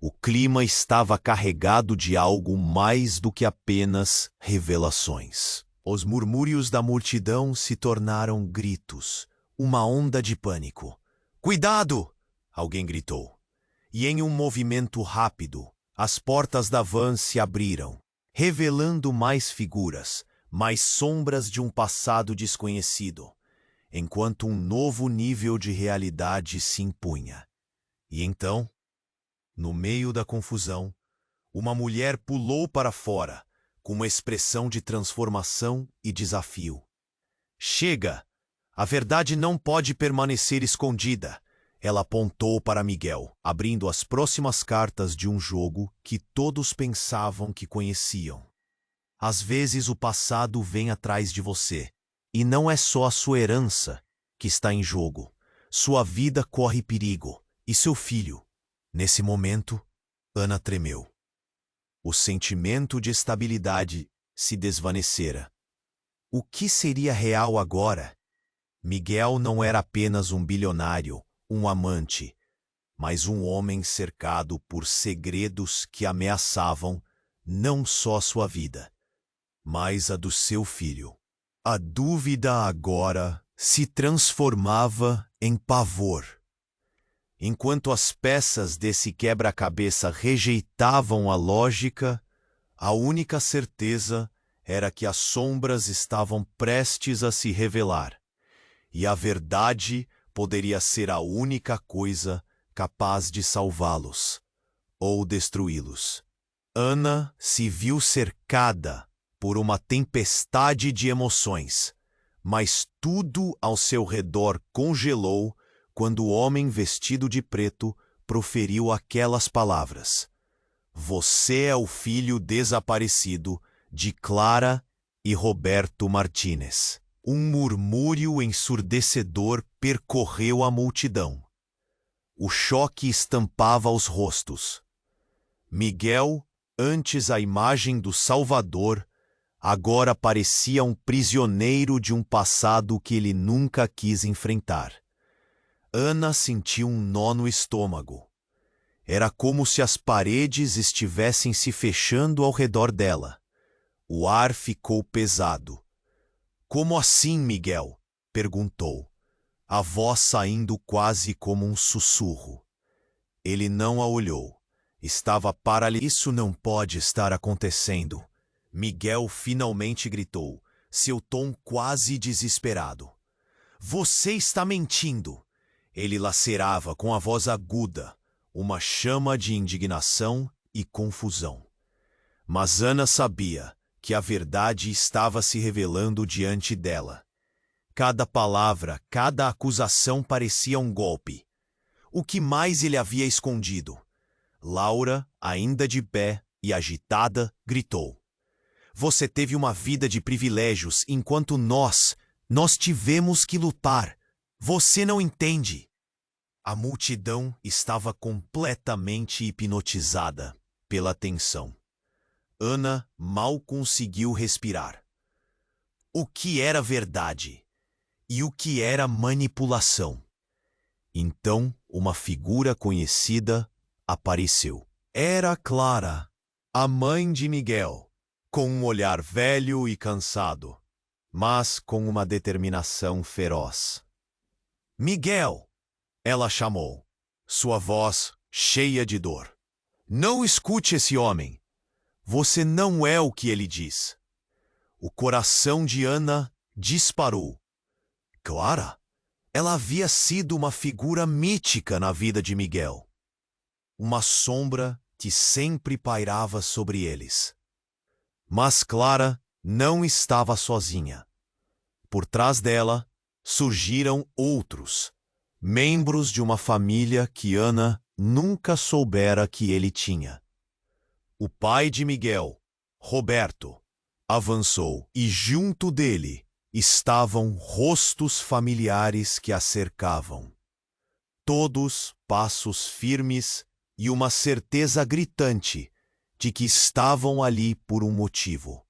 O clima estava carregado de algo mais do que apenas revelações. Os murmúrios da multidão se tornaram gritos, uma onda de pânico. "Cuidado!" alguém gritou. E em um movimento rápido, as portas da van se abriram, revelando mais figuras, mais sombras de um passado desconhecido, enquanto um novo nível de realidade se impunha. E então, no meio da confusão, uma mulher pulou para fora, com uma expressão de transformação e desafio. "Chega! A verdade não pode permanecer escondida." Ela apontou para Miguel, abrindo as próximas cartas de um jogo que todos pensavam que conheciam. Às vezes o passado vem atrás de você, e não é só a sua herança que está em jogo. Sua vida corre perigo, e seu filho. Nesse momento, Ana tremeu. O sentimento de estabilidade se desvanecera. O que seria real agora? Miguel não era apenas um bilionário, um amante, mas um homem cercado por segredos que ameaçavam não só sua vida, mas a do seu filho. A dúvida agora se transformava em pavor. Enquanto as peças desse quebra-cabeça rejeitavam a lógica, a única certeza era que as sombras estavam prestes a se revelar, e a verdade poderia ser a única coisa capaz de salvá-los ou destruí-los. Ana se viu cercada por uma tempestade de emoções, mas tudo ao seu redor congelou quando o homem vestido de preto proferiu aquelas palavras: "Você é o filho desaparecido de Clara e Roberto Martínez." Um murmúrio ensurdecedor percorreu a multidão. O choque estampava os rostos. Miguel, antes a imagem do Salvador, agora parecia um prisioneiro de um passado que ele nunca quis enfrentar. Ana sentiu um nó no estômago. Era como se as paredes estivessem se fechando ao redor dela. O ar ficou pesado. "Como assim, Miguel?" perguntou, a voz saindo quase como um sussurro. Ele não a olhou. Estava paralisado. "Isso não pode estar acontecendo." Miguel finalmente gritou, seu tom quase desesperado. "Você está mentindo!" Ele lacerava com a voz aguda, uma chama de indignação e confusão. Mas Ana sabia que a verdade estava se revelando diante dela. Cada palavra, cada acusação parecia um golpe. O que mais ele havia escondido? Laura, ainda de pé e agitada, gritou: "Você teve uma vida de privilégios enquanto nós tivemos que lutar. Você não entende." A multidão estava completamente hipnotizada pela tensão. Ana mal conseguiu respirar. O que era verdade? E o que era manipulação? Então, uma figura conhecida apareceu. Era Clara, a mãe de Miguel, com um olhar velho e cansado, mas com uma determinação feroz. "Miguel!" ela chamou, sua voz cheia de dor. "Não escute esse homem. Você não é o que ele diz." O coração de Ana disparou. Clara? Ela havia sido uma figura mítica na vida de Miguel. Uma sombra que sempre pairava sobre eles. Mas Clara não estava sozinha. Por trás dela surgiram outros, membros de uma família que Ana nunca soubera que ele tinha. O pai de Miguel, Roberto, avançou e junto dele estavam rostos familiares que a cercavam. Todos passos firmes e uma certeza gritante de que estavam ali por um motivo.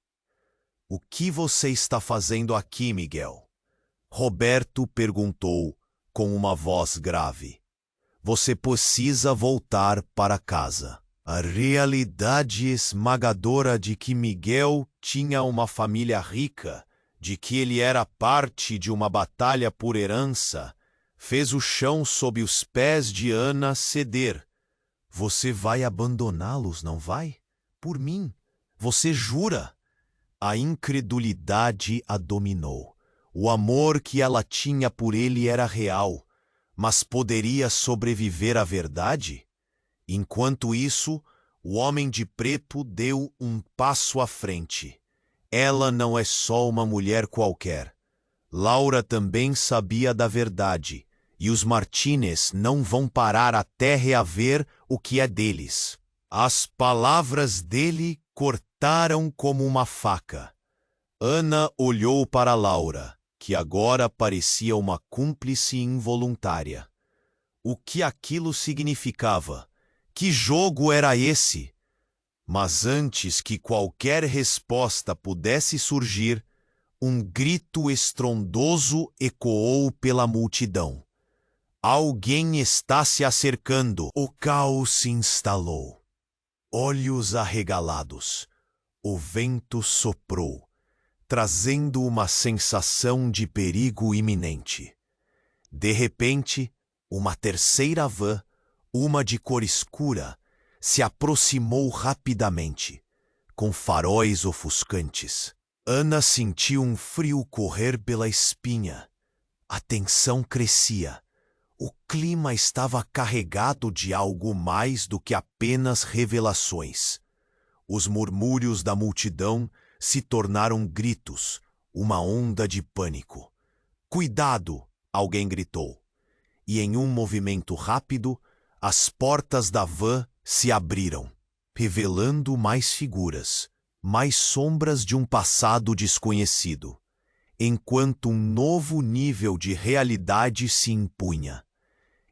"O que você está fazendo aqui, Miguel?" Roberto perguntou com uma voz grave. Você precisa voltar para casa. A realidade esmagadora de que Miguel tinha uma família rica, de que ele era parte de uma batalha por herança, fez o chão sob os pés de Ana ceder. Você vai abandoná-los, não vai? Por mim. Você jura? A incredulidade a dominou. O amor que ela tinha por ele era real, mas poderia sobreviver à verdade? Enquanto isso, o homem de preto deu um passo à frente. Ela não é só uma mulher qualquer. Laura também sabia da verdade, e os Martínez não vão parar até reaver o que é deles. As palavras dele cortaram como uma faca. Ana olhou para Laura, que agora parecia uma cúmplice involuntária. O que aquilo significava? Que jogo era esse? Mas antes que qualquer resposta pudesse surgir, um grito estrondoso ecoou pela multidão. Alguém está se acercando. O caos se instalou. Olhos arregalados. O vento soprou, trazendo uma sensação de perigo iminente. De repente, uma terceira van, uma de cor escura, se aproximou rapidamente, com faróis ofuscantes. Ana sentiu um frio correr pela espinha. A tensão crescia. O clima estava carregado de algo mais do que apenas revelações. Os murmúrios da multidão se tornaram gritos, uma onda de pânico. Cuidado! Alguém gritou. E em um movimento rápido, as portas da van se abriram, revelando mais figuras, mais sombras de um passado desconhecido, enquanto um novo nível de realidade se impunha.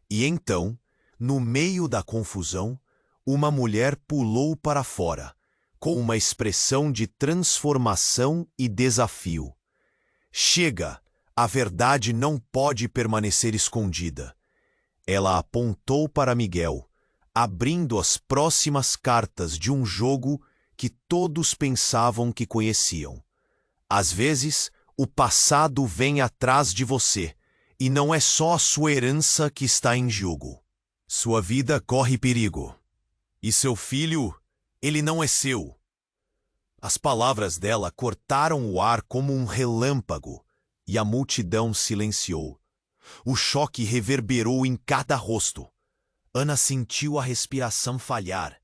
E então, no meio da confusão, uma mulher pulou para fora, com uma expressão de transformação e desafio. Chega! A verdade não pode permanecer escondida. Ela apontou para Miguel, abrindo as próximas cartas de um jogo que todos pensavam que conheciam. Às vezes, o passado vem atrás de você, e não é só a sua herança que está em jogo. Sua vida corre perigo. E seu filho, ele não é seu. As palavras dela cortaram o ar como um relâmpago, e a multidão silenciou. O choque reverberou em cada rosto. Ana sentiu a respiração falhar.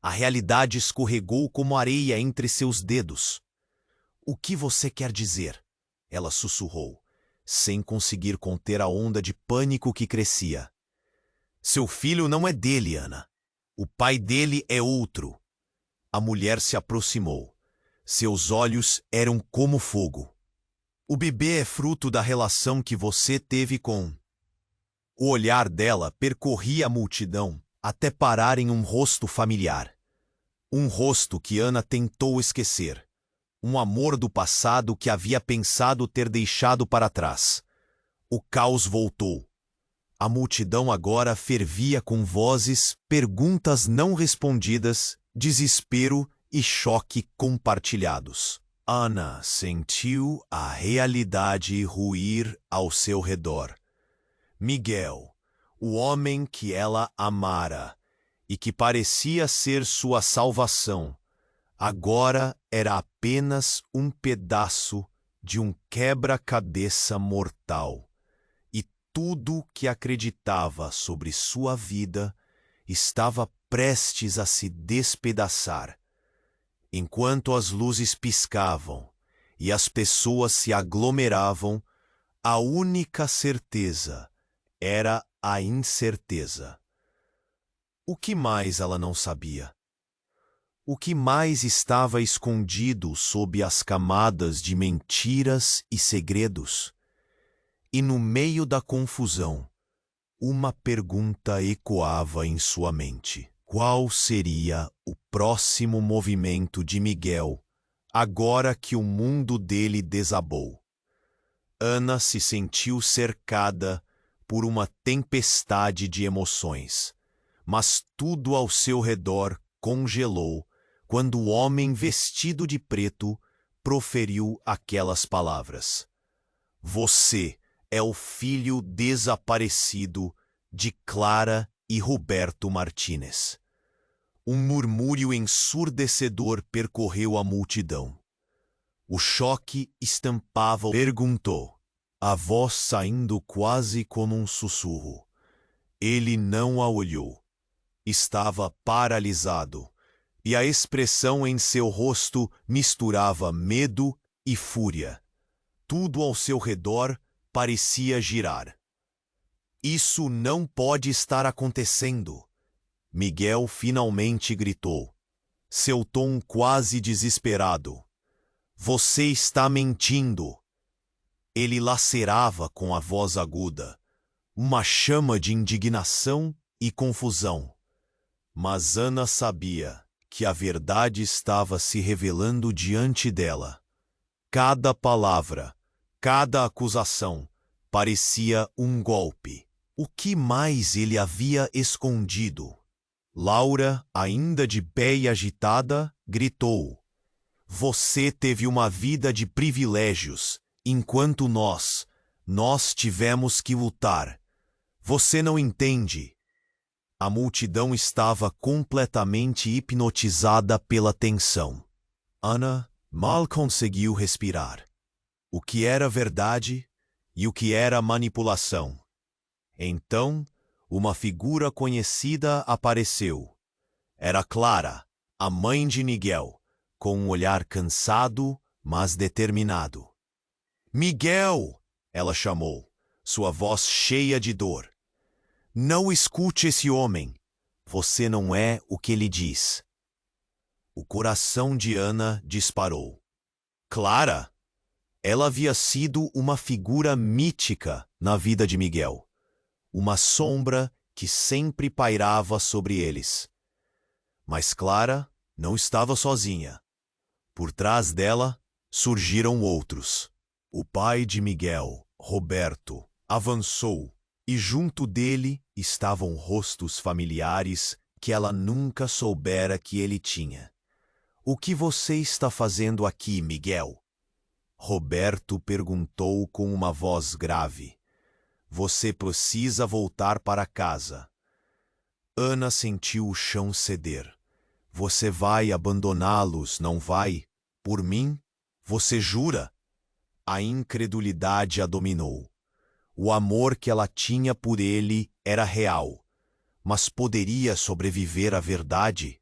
A realidade escorregou como areia entre seus dedos. O que você quer dizer? Ela sussurrou, sem conseguir conter a onda de pânico que crescia. Seu filho não é dele, Ana. O pai dele é outro. A mulher se aproximou. Seus olhos eram como fogo. O bebê é fruto da relação que você teve com... O olhar dela percorria a multidão até parar em um rosto familiar. Um rosto que Ana tentou esquecer. Um amor do passado que havia pensado ter deixado para trás. O caos voltou. A multidão agora fervia com vozes, perguntas não respondidas, desespero e choque compartilhados. Ana sentiu a realidade ruir ao seu redor. Miguel, o homem que ela amara e que parecia ser sua salvação, agora era apenas um pedaço de um quebra-cabeça mortal. E tudo que acreditava sobre sua vida estava prestes a se despedaçar. Enquanto as luzes piscavam e as pessoas se aglomeravam, a única certeza era a incerteza. O que mais ela não sabia? O que mais estava escondido sob as camadas de mentiras e segredos? E no meio da confusão, uma pergunta ecoava em sua mente. Qual seria o próximo movimento de Miguel, agora que o mundo dele desabou? Ana se sentiu cercada por uma tempestade de emoções, mas tudo ao seu redor congelou quando o homem vestido de preto proferiu aquelas palavras: "Você é o filho desaparecido de Clara e Roberto Martínez." Um murmúrio ensurdecedor percorreu a multidão. O choque estampava. Perguntou, a voz saindo quase como um sussurro. Ele não a olhou. Estava paralisado, e a expressão em seu rosto misturava medo e fúria. Tudo ao seu redor parecia girar. Isso não pode estar acontecendo, Miguel finalmente gritou, seu tom quase desesperado. Você está mentindo. Ele lacerava com a voz aguda, uma chama de indignação e confusão. Mas Ana sabia que a verdade estava se revelando diante dela. Cada palavra, cada acusação, parecia um golpe. O que mais ele havia escondido? Laura, ainda de pé e agitada, gritou. Você teve uma vida de privilégios, enquanto nós tivemos que lutar. Você não entende. A multidão estava completamente hipnotizada pela tensão. Ana mal conseguiu respirar. O que era verdade e o que era manipulação? Então, uma figura conhecida apareceu. Era Clara, a mãe de Miguel, com um olhar cansado, mas determinado. Miguel! Ela chamou, sua voz cheia de dor. Não escute esse homem. Você não é o que ele diz. O coração de Ana disparou. Clara! Ela havia sido uma figura mítica na vida de Miguel. Uma sombra que sempre pairava sobre eles. Mas Clara não estava sozinha. Por trás dela surgiram outros. O pai de Miguel, Roberto, avançou, e junto dele estavam rostos familiares que ela nunca soubera que ele tinha. O que você está fazendo aqui, Miguel? Roberto perguntou com uma voz grave. Você precisa voltar para casa. Ana sentiu o chão ceder. Você vai abandoná-los, não vai? Por mim? Você jura? A incredulidade a dominou. O amor que ela tinha por ele era real, mas poderia sobreviver à verdade?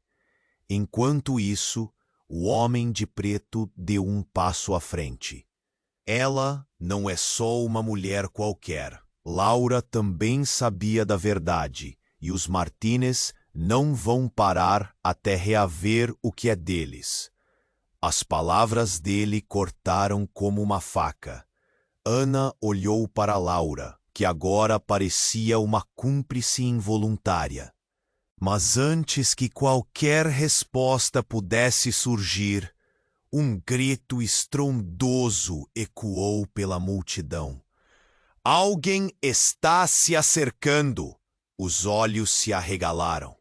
Enquanto isso, o homem de preto deu um passo à frente. Ela não é só uma mulher qualquer. Laura também sabia da verdade, e os Martínez não vão parar até reaver o que é deles. As palavras dele cortaram como uma faca. Ana olhou para Laura, que agora parecia uma cúmplice involuntária. Mas antes que qualquer resposta pudesse surgir, um grito estrondoso ecoou pela multidão. Alguém está se acercando! Os olhos se arregalaram.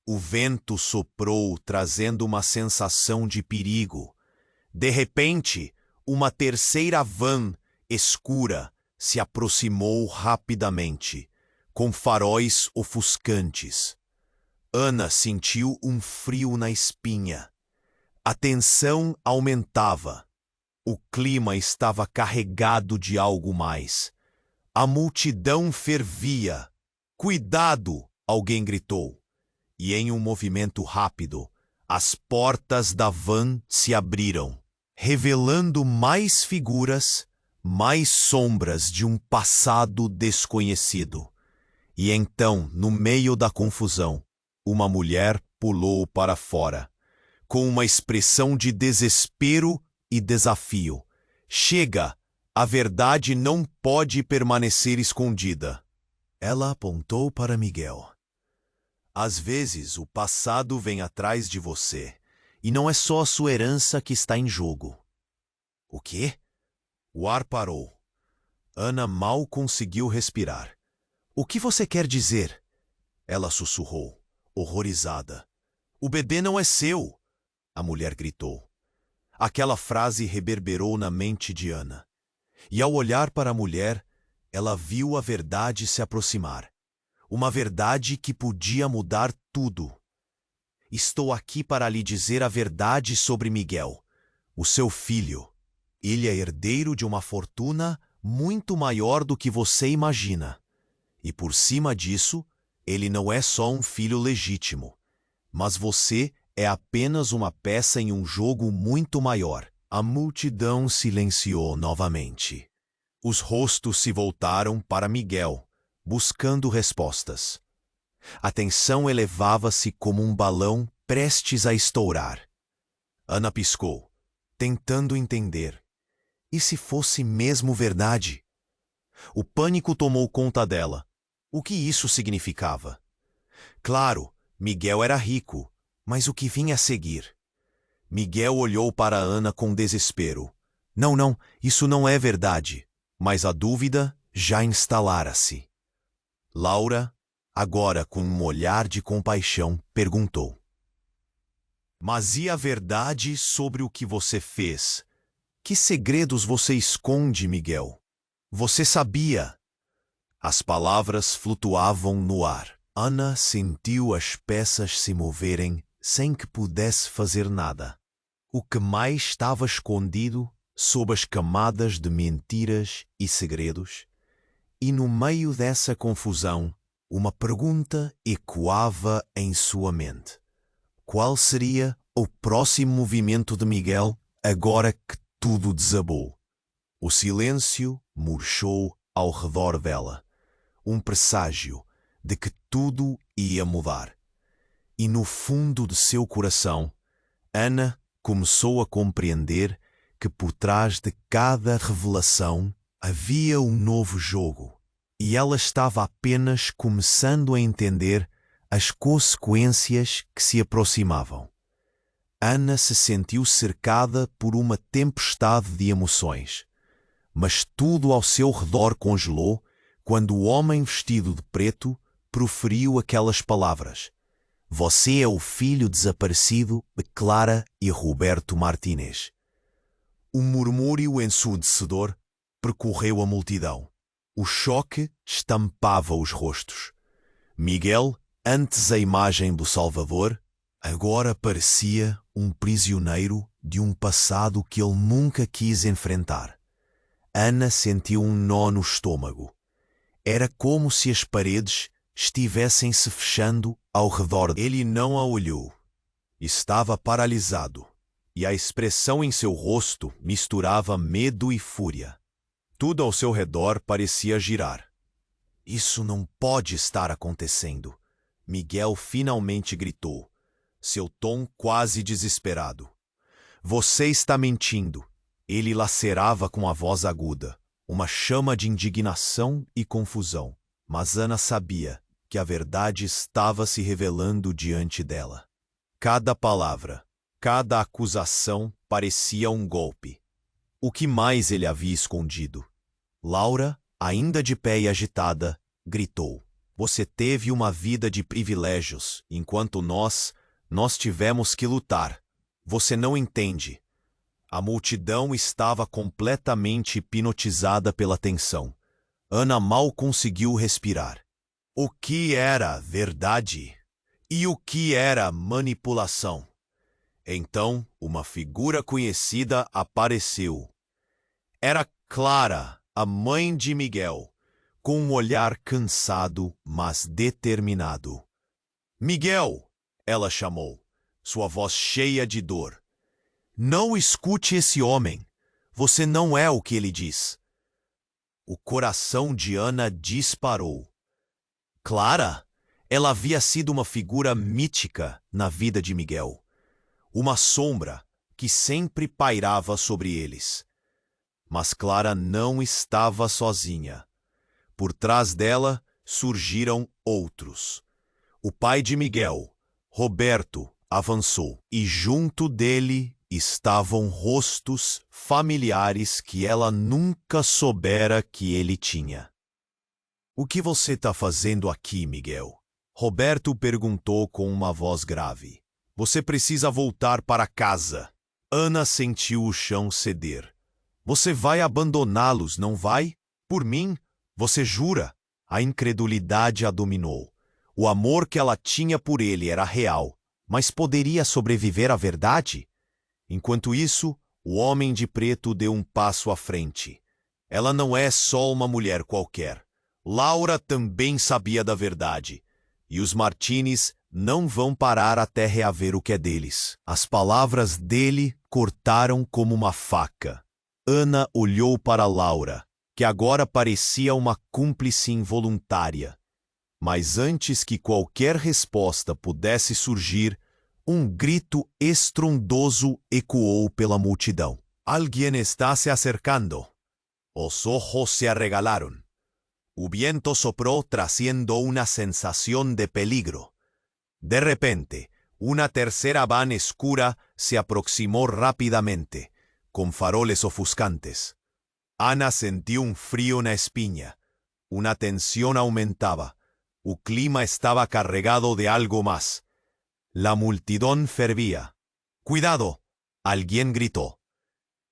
O vento soprou, trazendo uma sensação de perigo. De repente, uma terceira van, escura, se aproximou rapidamente, com faróis ofuscantes. Ana sentiu um frio na espinha. A tensão aumentava. O clima estava carregado de algo mais. A multidão fervia. Cuidado! Alguém gritou. E em um movimento rápido, as portas da van se abriram, revelando mais figuras, mais sombras de um passado desconhecido. E então, no meio da confusão, uma mulher pulou para fora, com uma expressão de desespero e desafio. Chega! A verdade não pode permanecer escondida. Ela apontou para Miguel. Às vezes, o passado vem atrás de você, e não é só a sua herança que está em jogo. O quê? O ar parou. Ana mal conseguiu respirar. O que você quer dizer? Ela sussurrou, horrorizada. O bebê não é seu! A mulher gritou. Aquela frase reverberou na mente de Ana. E ao olhar para a mulher, ela viu a verdade se aproximar. Uma verdade que podia mudar tudo. Estou aqui para lhe dizer a verdade sobre Miguel, o seu filho. Ele é herdeiro de uma fortuna muito maior do que você imagina. E por cima disso, ele não é só um filho legítimo. Mas você é apenas uma peça em um jogo muito maior. A multidão silenciou novamente. Os rostos se voltaram para Miguel, buscando respostas. A tensão elevava-se como um balão prestes a estourar. Ana piscou, tentando entender. E se fosse mesmo verdade? O pânico tomou conta dela. O que isso significava? Claro, Miguel era rico, mas o que vinha a seguir? Miguel olhou para Ana com desespero. Não, isso não é verdade. Mas a dúvida já instalara-se. Laura, agora com um olhar de compaixão, perguntou. Mas e a verdade sobre o que você fez? Que segredos você esconde, Miguel? Você sabia? As palavras flutuavam no ar. Ana sentiu as peças se moverem sem que pudesse fazer nada. O que mais estava escondido sob as camadas de mentiras e segredos? E no meio dessa confusão, uma pergunta ecoava em sua mente. Qual seria o próximo movimento de Miguel agora que tudo desabou? O silêncio murchou ao redor dela, um presságio de que tudo ia mudar. E no fundo de seu coração, Ana começou a compreender que por trás de cada revelação havia um novo jogo, e ela estava apenas começando a entender as consequências que se aproximavam. Ana se sentiu cercada por uma tempestade de emoções, mas tudo ao seu redor congelou quando o homem vestido de preto proferiu aquelas palavras. Você é o filho desaparecido de Clara e Roberto Martínez. Um murmúrio ensurdecedor percorreu a multidão. O choque estampava os rostos. Miguel, antes a imagem do Salvador, agora parecia um prisioneiro de um passado que ele nunca quis enfrentar. Ana sentiu um nó no estômago. Era como se as paredes estivessem se fechando ao redor. Ele não a olhou. Estava paralisado, e a expressão em seu rosto misturava medo e fúria. Tudo ao seu redor parecia girar. Isso não pode estar acontecendo, Miguel finalmente gritou, seu tom quase desesperado. Você está mentindo. Ele lacerava com a voz aguda, uma chama de indignação e confusão. Mas Ana sabia que a verdade estava se revelando diante dela. Cada palavra, cada acusação parecia um golpe. O que mais ele havia escondido? Laura, ainda de pé e agitada, gritou. Você teve uma vida de privilégios, enquanto nós tivemos que lutar. Você não entende. A multidão estava completamente hipnotizada pela tensão. Ana mal conseguiu respirar. O que era verdade? E o que era manipulação? Então, uma figura conhecida apareceu. Era Clara, a mãe de Miguel, com um olhar cansado, mas determinado. Miguel, ela chamou, sua voz cheia de dor. Não escute esse homem. Você não é o que ele diz. O coração de Ana disparou. Clara, ela havia sido uma figura mítica na vida de Miguel. Uma sombra que sempre pairava sobre eles. Mas Clara não estava sozinha. Por trás dela surgiram outros. O pai de Miguel, Roberto, avançou, e junto dele estavam rostos familiares que ela nunca soubera que ele tinha. "O que você está fazendo aqui, Miguel?" Roberto perguntou com uma voz grave. "Você precisa voltar para casa." Ana sentiu o chão ceder. "Você vai abandoná-los, não vai? Por mim? Você jura?" A incredulidade a dominou. O amor que ela tinha por ele era real, mas poderia sobreviver à verdade? Enquanto isso, o homem de preto deu um passo à frente. "Ela não é só uma mulher qualquer. Laura também sabia da verdade. E os Martins não vão parar até reaver o que é deles." As palavras dele cortaram como uma faca. Ana olhou para Laura, que agora parecia uma cúmplice involuntária. Mas antes que qualquer resposta pudesse surgir, um grito estrondoso ecoou pela multidão. "Alguien está se acercando." Os ojos se arregalaron. O viento sopló trayendo una sensación de peligro. De repente, una tercera van escura se aproximó rápidamente, con faroles ofuscantes. Ana sintió un frío en la espina. Una tensión aumentaba. El clima estaba cargado de algo más. La multitud fervía. "¡Cuidado!", alguien gritó.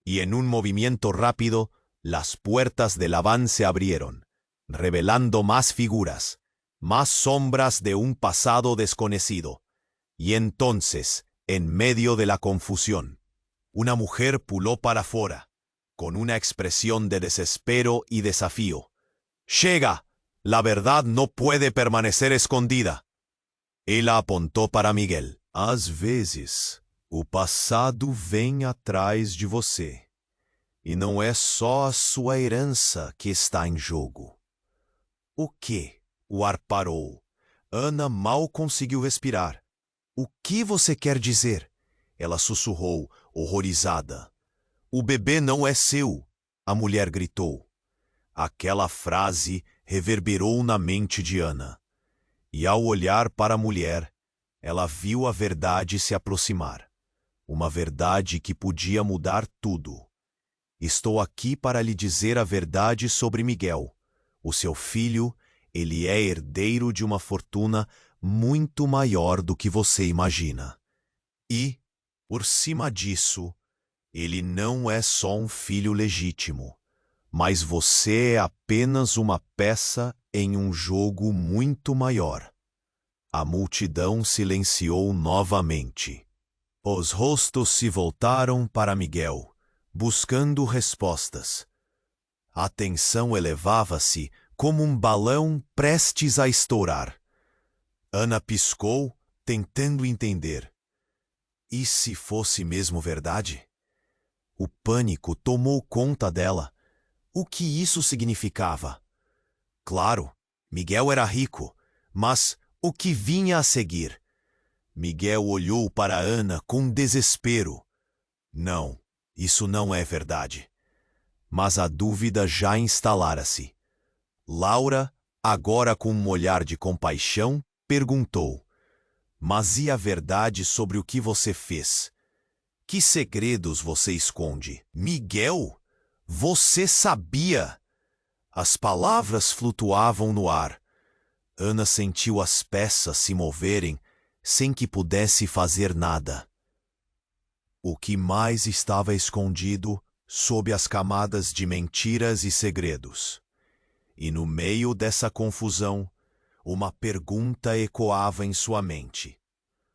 Y en un movimiento rápido, las puertas de la van se abrieron, revelando más figuras, más sombras de un pasado desconocido. Y entonces, en medio de la confusión, una mujer puló para afuera, con una expresión de desespero y desafío. "Chega! La verdad no puede permanecer escondida." Ela apontou para Miguel. "Às vezes, o passado vem atrás de você. E não é só a sua herança que está em jogo." "O quê?" O ar parou. Ana mal conseguiu respirar. "O que você quer dizer?" Ela sussurrou, horrorizada. "O bebê não é seu", a mulher gritou. Aquela frase reverberou na mente de Ana. E ao olhar para a mulher, ela viu a verdade se aproximar. Uma verdade que podia mudar tudo. "Estou aqui para lhe dizer a verdade sobre Miguel. O seu filho, ele é herdeiro de uma fortuna muito maior do que você imagina. E, por cima disso, ele não é só um filho legítimo, mas você é apenas uma peça em um jogo muito maior." A multidão silenciou novamente. Os rostos se voltaram para Miguel, buscando respostas. A tensão elevava-se como um balão prestes a estourar. Ana piscou, tentando entender. E se fosse mesmo verdade? O pânico tomou conta dela. O que isso significava? Claro, Miguel era rico, mas o que vinha a seguir? Miguel olhou para Ana com desespero. Não, isso não é verdade. Mas a dúvida já instalara-se. Laura, agora com um olhar de compaixão, perguntou: "Mas e a verdade sobre o que você fez? Que segredos você esconde?" "Miguel, você sabia!" As palavras flutuavam no ar. Ana sentiu as peças se moverem sem que pudesse fazer nada. O que mais estava escondido sob as camadas de mentiras e segredos. E no meio dessa confusão, uma pergunta ecoava em sua mente.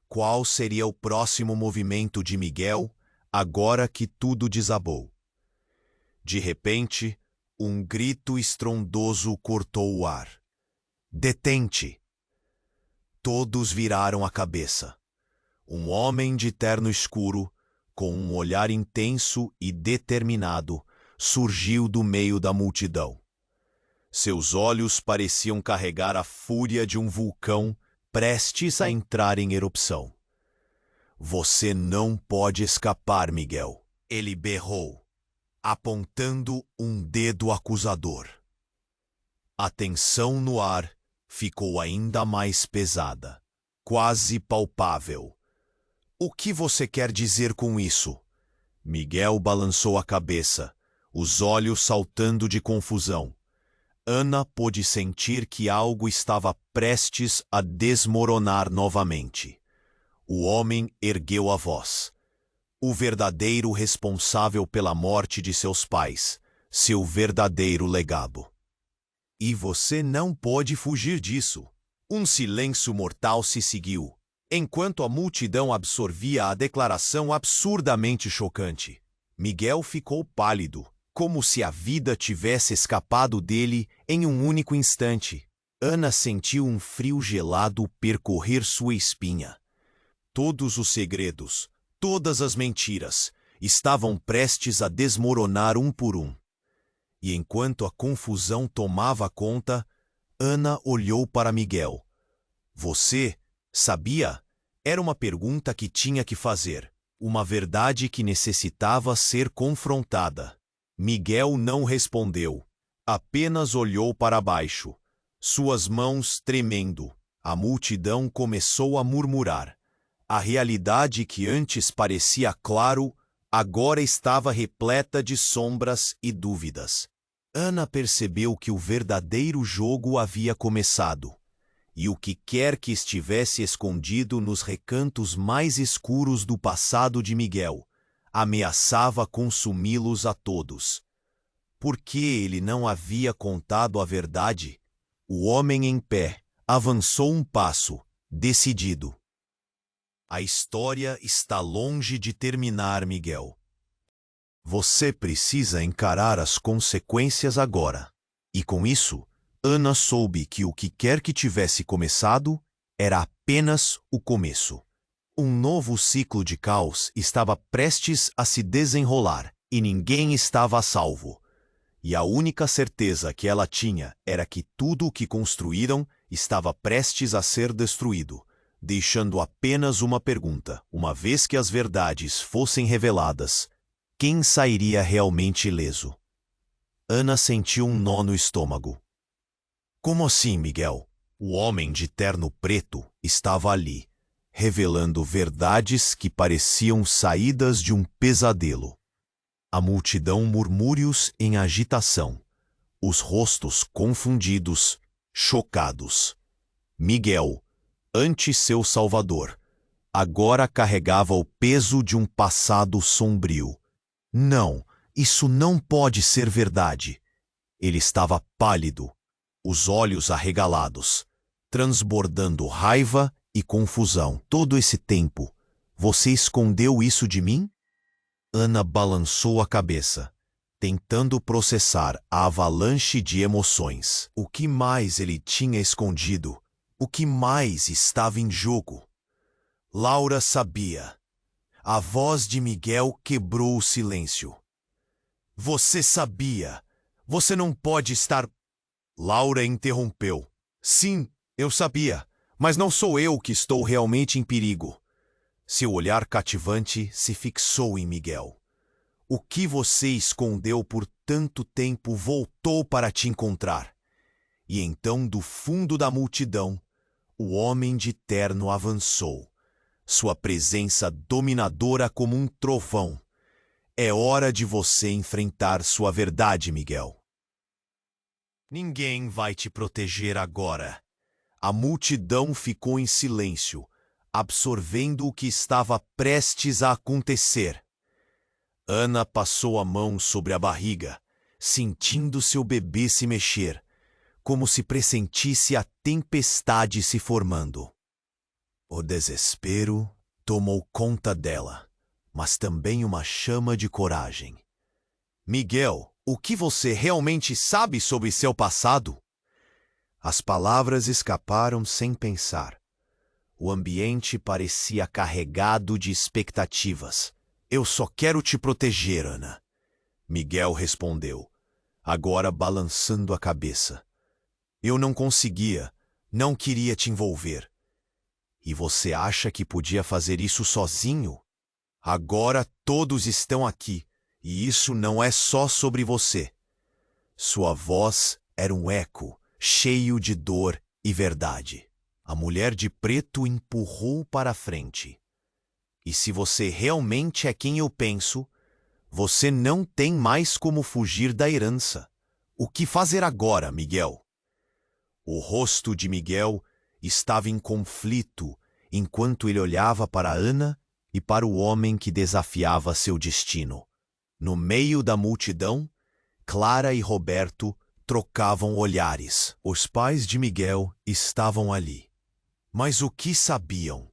Qual seria o próximo movimento de Miguel agora que tudo desabou? De repente, um grito estrondoso cortou o ar. "Detente!" Todos viraram a cabeça. Um homem de terno escuro, com um olhar intenso e determinado, surgiu do meio da multidão. Seus olhos pareciam carregar a fúria de um vulcão prestes a entrar em erupção. "Você não pode escapar, Miguel", ele berrou, apontando um dedo acusador. A tensão no ar ficou ainda mais pesada, quase palpável. "O que você quer dizer com isso?" Miguel balançou a cabeça, os olhos saltando de confusão. Ana pôde sentir que algo estava prestes a desmoronar novamente. O homem ergueu a voz. O verdadeiro responsável pela morte de seus pais, seu verdadeiro legado. E você não pode fugir disso. Um silêncio mortal se seguiu, enquanto a multidão absorvia a declaração absurdamente chocante. Miguel ficou pálido, como se a vida tivesse escapado dele em um único instante. Ana sentiu um frio gelado percorrer sua espinha. Todos os segredos, todas as mentiras, estavam prestes a desmoronar um por um. E enquanto a confusão tomava conta, Ana olhou para Miguel. Você sabia? Era uma pergunta que tinha que fazer, uma verdade que necessitava ser confrontada. Miguel não respondeu, apenas olhou para baixo, suas mãos tremendo. A multidão começou a murmurar. A realidade que antes parecia claro, agora estava repleta de sombras e dúvidas. Ana percebeu que o verdadeiro jogo havia começado, e o que quer que estivesse escondido nos recantos mais escuros do passado de Miguel, ameaçava consumi-los a todos. Por que ele não havia contado a verdade? O homem em pé avançou um passo, decidido. A história está longe de terminar, Miguel. Você precisa encarar as consequências agora. E com isso, Ana soube que o que quer que tivesse começado era apenas o começo. Um novo ciclo de caos estava prestes a se desenrolar e ninguém estava a salvo. E a única certeza que ela tinha era que tudo o que construíram estava prestes a ser destruído, deixando apenas uma pergunta: uma vez que as verdades fossem reveladas, quem sairia realmente ileso? Ana sentiu um nó no estômago. Como assim, Miguel? O homem de terno preto estava ali, revelando verdades que pareciam saídas de um pesadelo. A multidão murmúrios em agitação, os rostos confundidos, chocados. Miguel, ante seu salvador, agora carregava o peso de um passado sombrio. Não, isso não pode ser verdade. Ele estava pálido, os olhos arregalados, transbordando raiva e confusão. Todo esse tempo, você escondeu isso de mim? Ana balançou a cabeça, tentando processar a avalanche de emoções. O que mais ele tinha escondido? O que mais estava em jogo? Laura sabia. A voz de Miguel quebrou o silêncio. Você sabia. Você não pode estar... Laura interrompeu. Sim, eu sabia, mas não sou eu que estou realmente em perigo. Seu olhar cativante se fixou em Miguel. O que você escondeu por tanto tempo voltou para te encontrar. E então, do fundo da multidão, o homem de terno avançou, sua presença dominadora como um trovão. É hora de você enfrentar sua verdade, Miguel. Ninguém vai te proteger agora. A multidão ficou em silêncio, absorvendo o que estava prestes a acontecer. Ana passou a mão sobre a barriga, sentindo seu bebê se mexer, como se pressentisse a tempestade se formando. O desespero tomou conta dela, mas também uma chama de coragem. Miguel, o que você realmente sabe sobre seu passado? As palavras escaparam sem pensar. O ambiente parecia carregado de expectativas. Eu só quero te proteger, Ana. Miguel respondeu, agora balançando a cabeça. Eu não conseguia, não queria te envolver. E você acha que podia fazer isso sozinho? Agora todos estão aqui, e isso não é só sobre você. Sua voz era um eco, cheio de dor e verdade. A mulher de preto empurrou para a frente. E se você realmente é quem eu penso, Você não tem mais como fugir da herança. O que fazer agora, Miguel? O rosto de Miguel estava em conflito enquanto ele olhava para Ana e para o homem que desafiava seu destino. No meio da multidão, Clara e Roberto trocavam olhares. Os pais de Miguel estavam ali. Mas o que sabiam?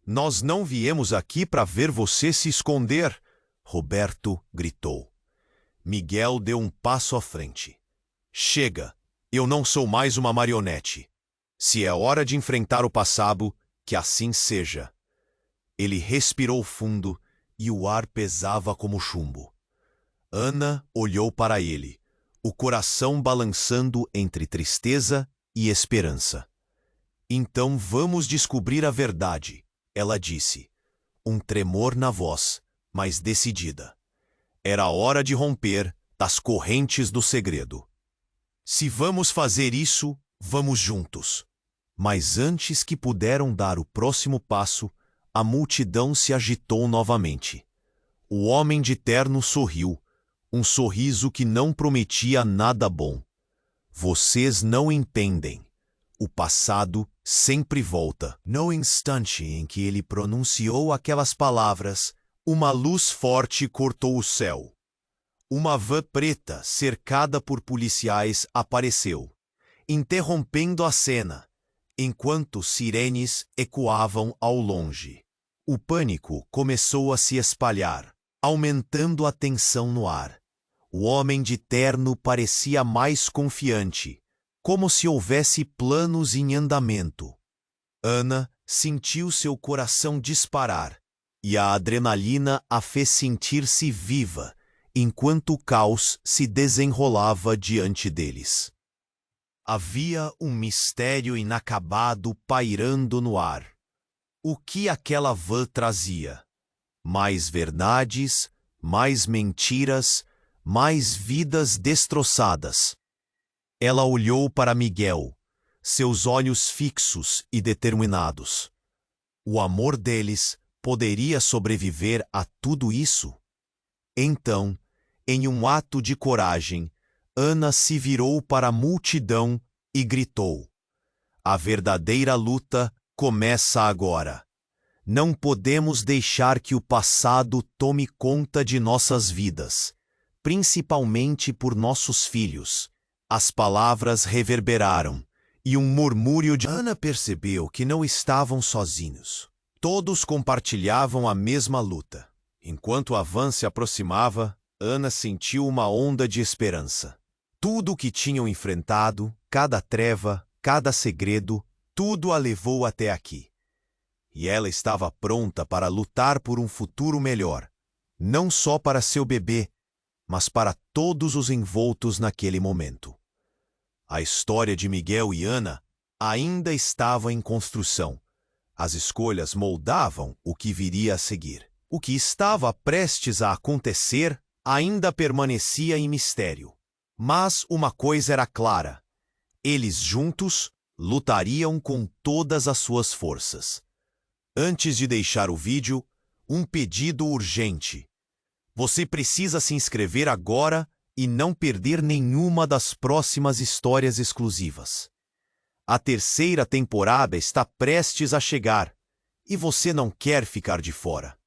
Nós não viemos aqui para ver você se esconder, Roberto gritou. Miguel deu um passo à frente. Chega, eu não sou mais uma marionete. Se é hora de enfrentar o passado, que assim seja. Ele respirou fundo e o ar pesava como chumbo. Ana olhou para ele, o coração balançando entre tristeza e esperança. Então vamos descobrir a verdade, ela disse, um tremor na voz, mas decidida. Era hora de romper das correntes do segredo. Se vamos fazer isso, vamos juntos. Mas antes que puderam dar o próximo passo, a multidão se agitou novamente. O homem de terno sorriu, um sorriso que não prometia nada bom. Vocês não entendem. O passado sempre volta. No instante em que ele pronunciou aquelas palavras, uma luz forte cortou o céu. Uma van preta, cercada por policiais, apareceu, interrompendo a cena, enquanto sirenes ecoavam ao longe. O pânico começou a se espalhar, aumentando a tensão no ar. O homem de terno parecia mais confiante, como se houvesse planos em andamento. Ana sentiu seu coração disparar, e a adrenalina a fez sentir-se viva, enquanto o caos se desenrolava diante deles. Havia um mistério inacabado pairando no ar. O que aquela van trazia? Mais verdades, mais mentiras, mais vidas destroçadas. Ela olhou para Miguel, seus olhos fixos e determinados. O amor deles poderia sobreviver a tudo isso? Então, em um ato de coragem, Ana se virou para a multidão e gritou: a verdadeira luta começa agora. Não podemos deixar que o passado tome conta de nossas vidas, principalmente por nossos filhos. As palavras reverberaram, e um murmúrio de Ana percebeu que não estavam sozinhos. Todos compartilhavam a mesma luta. Enquanto a van se aproximava, Ana sentiu uma onda de esperança. Tudo o que tinham enfrentado, cada treva, cada segredo, tudo a levou até aqui. E ela estava pronta para lutar por um futuro melhor, não só para seu bebê, mas para todos os envoltos naquele momento. A história de Miguel e Ana ainda estava em construção. As escolhas moldavam o que viria a seguir. O que estava prestes a acontecer ainda permanecia em mistério. Mas uma coisa era clara: eles juntos lutariam com todas as suas forças. Antes de deixar o vídeo, um pedido urgente. Você precisa se inscrever agora e não perder nenhuma das próximas histórias exclusivas. A terceira temporada está prestes a chegar e você não quer ficar de fora.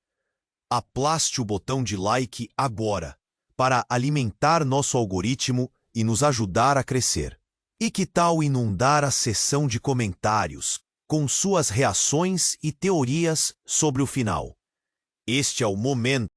Aplaste o botão de like agora para alimentar nosso algoritmo e nos ajudar a crescer. E que tal inundar a seção de comentários com suas reações e teorias sobre o final? Este é o momento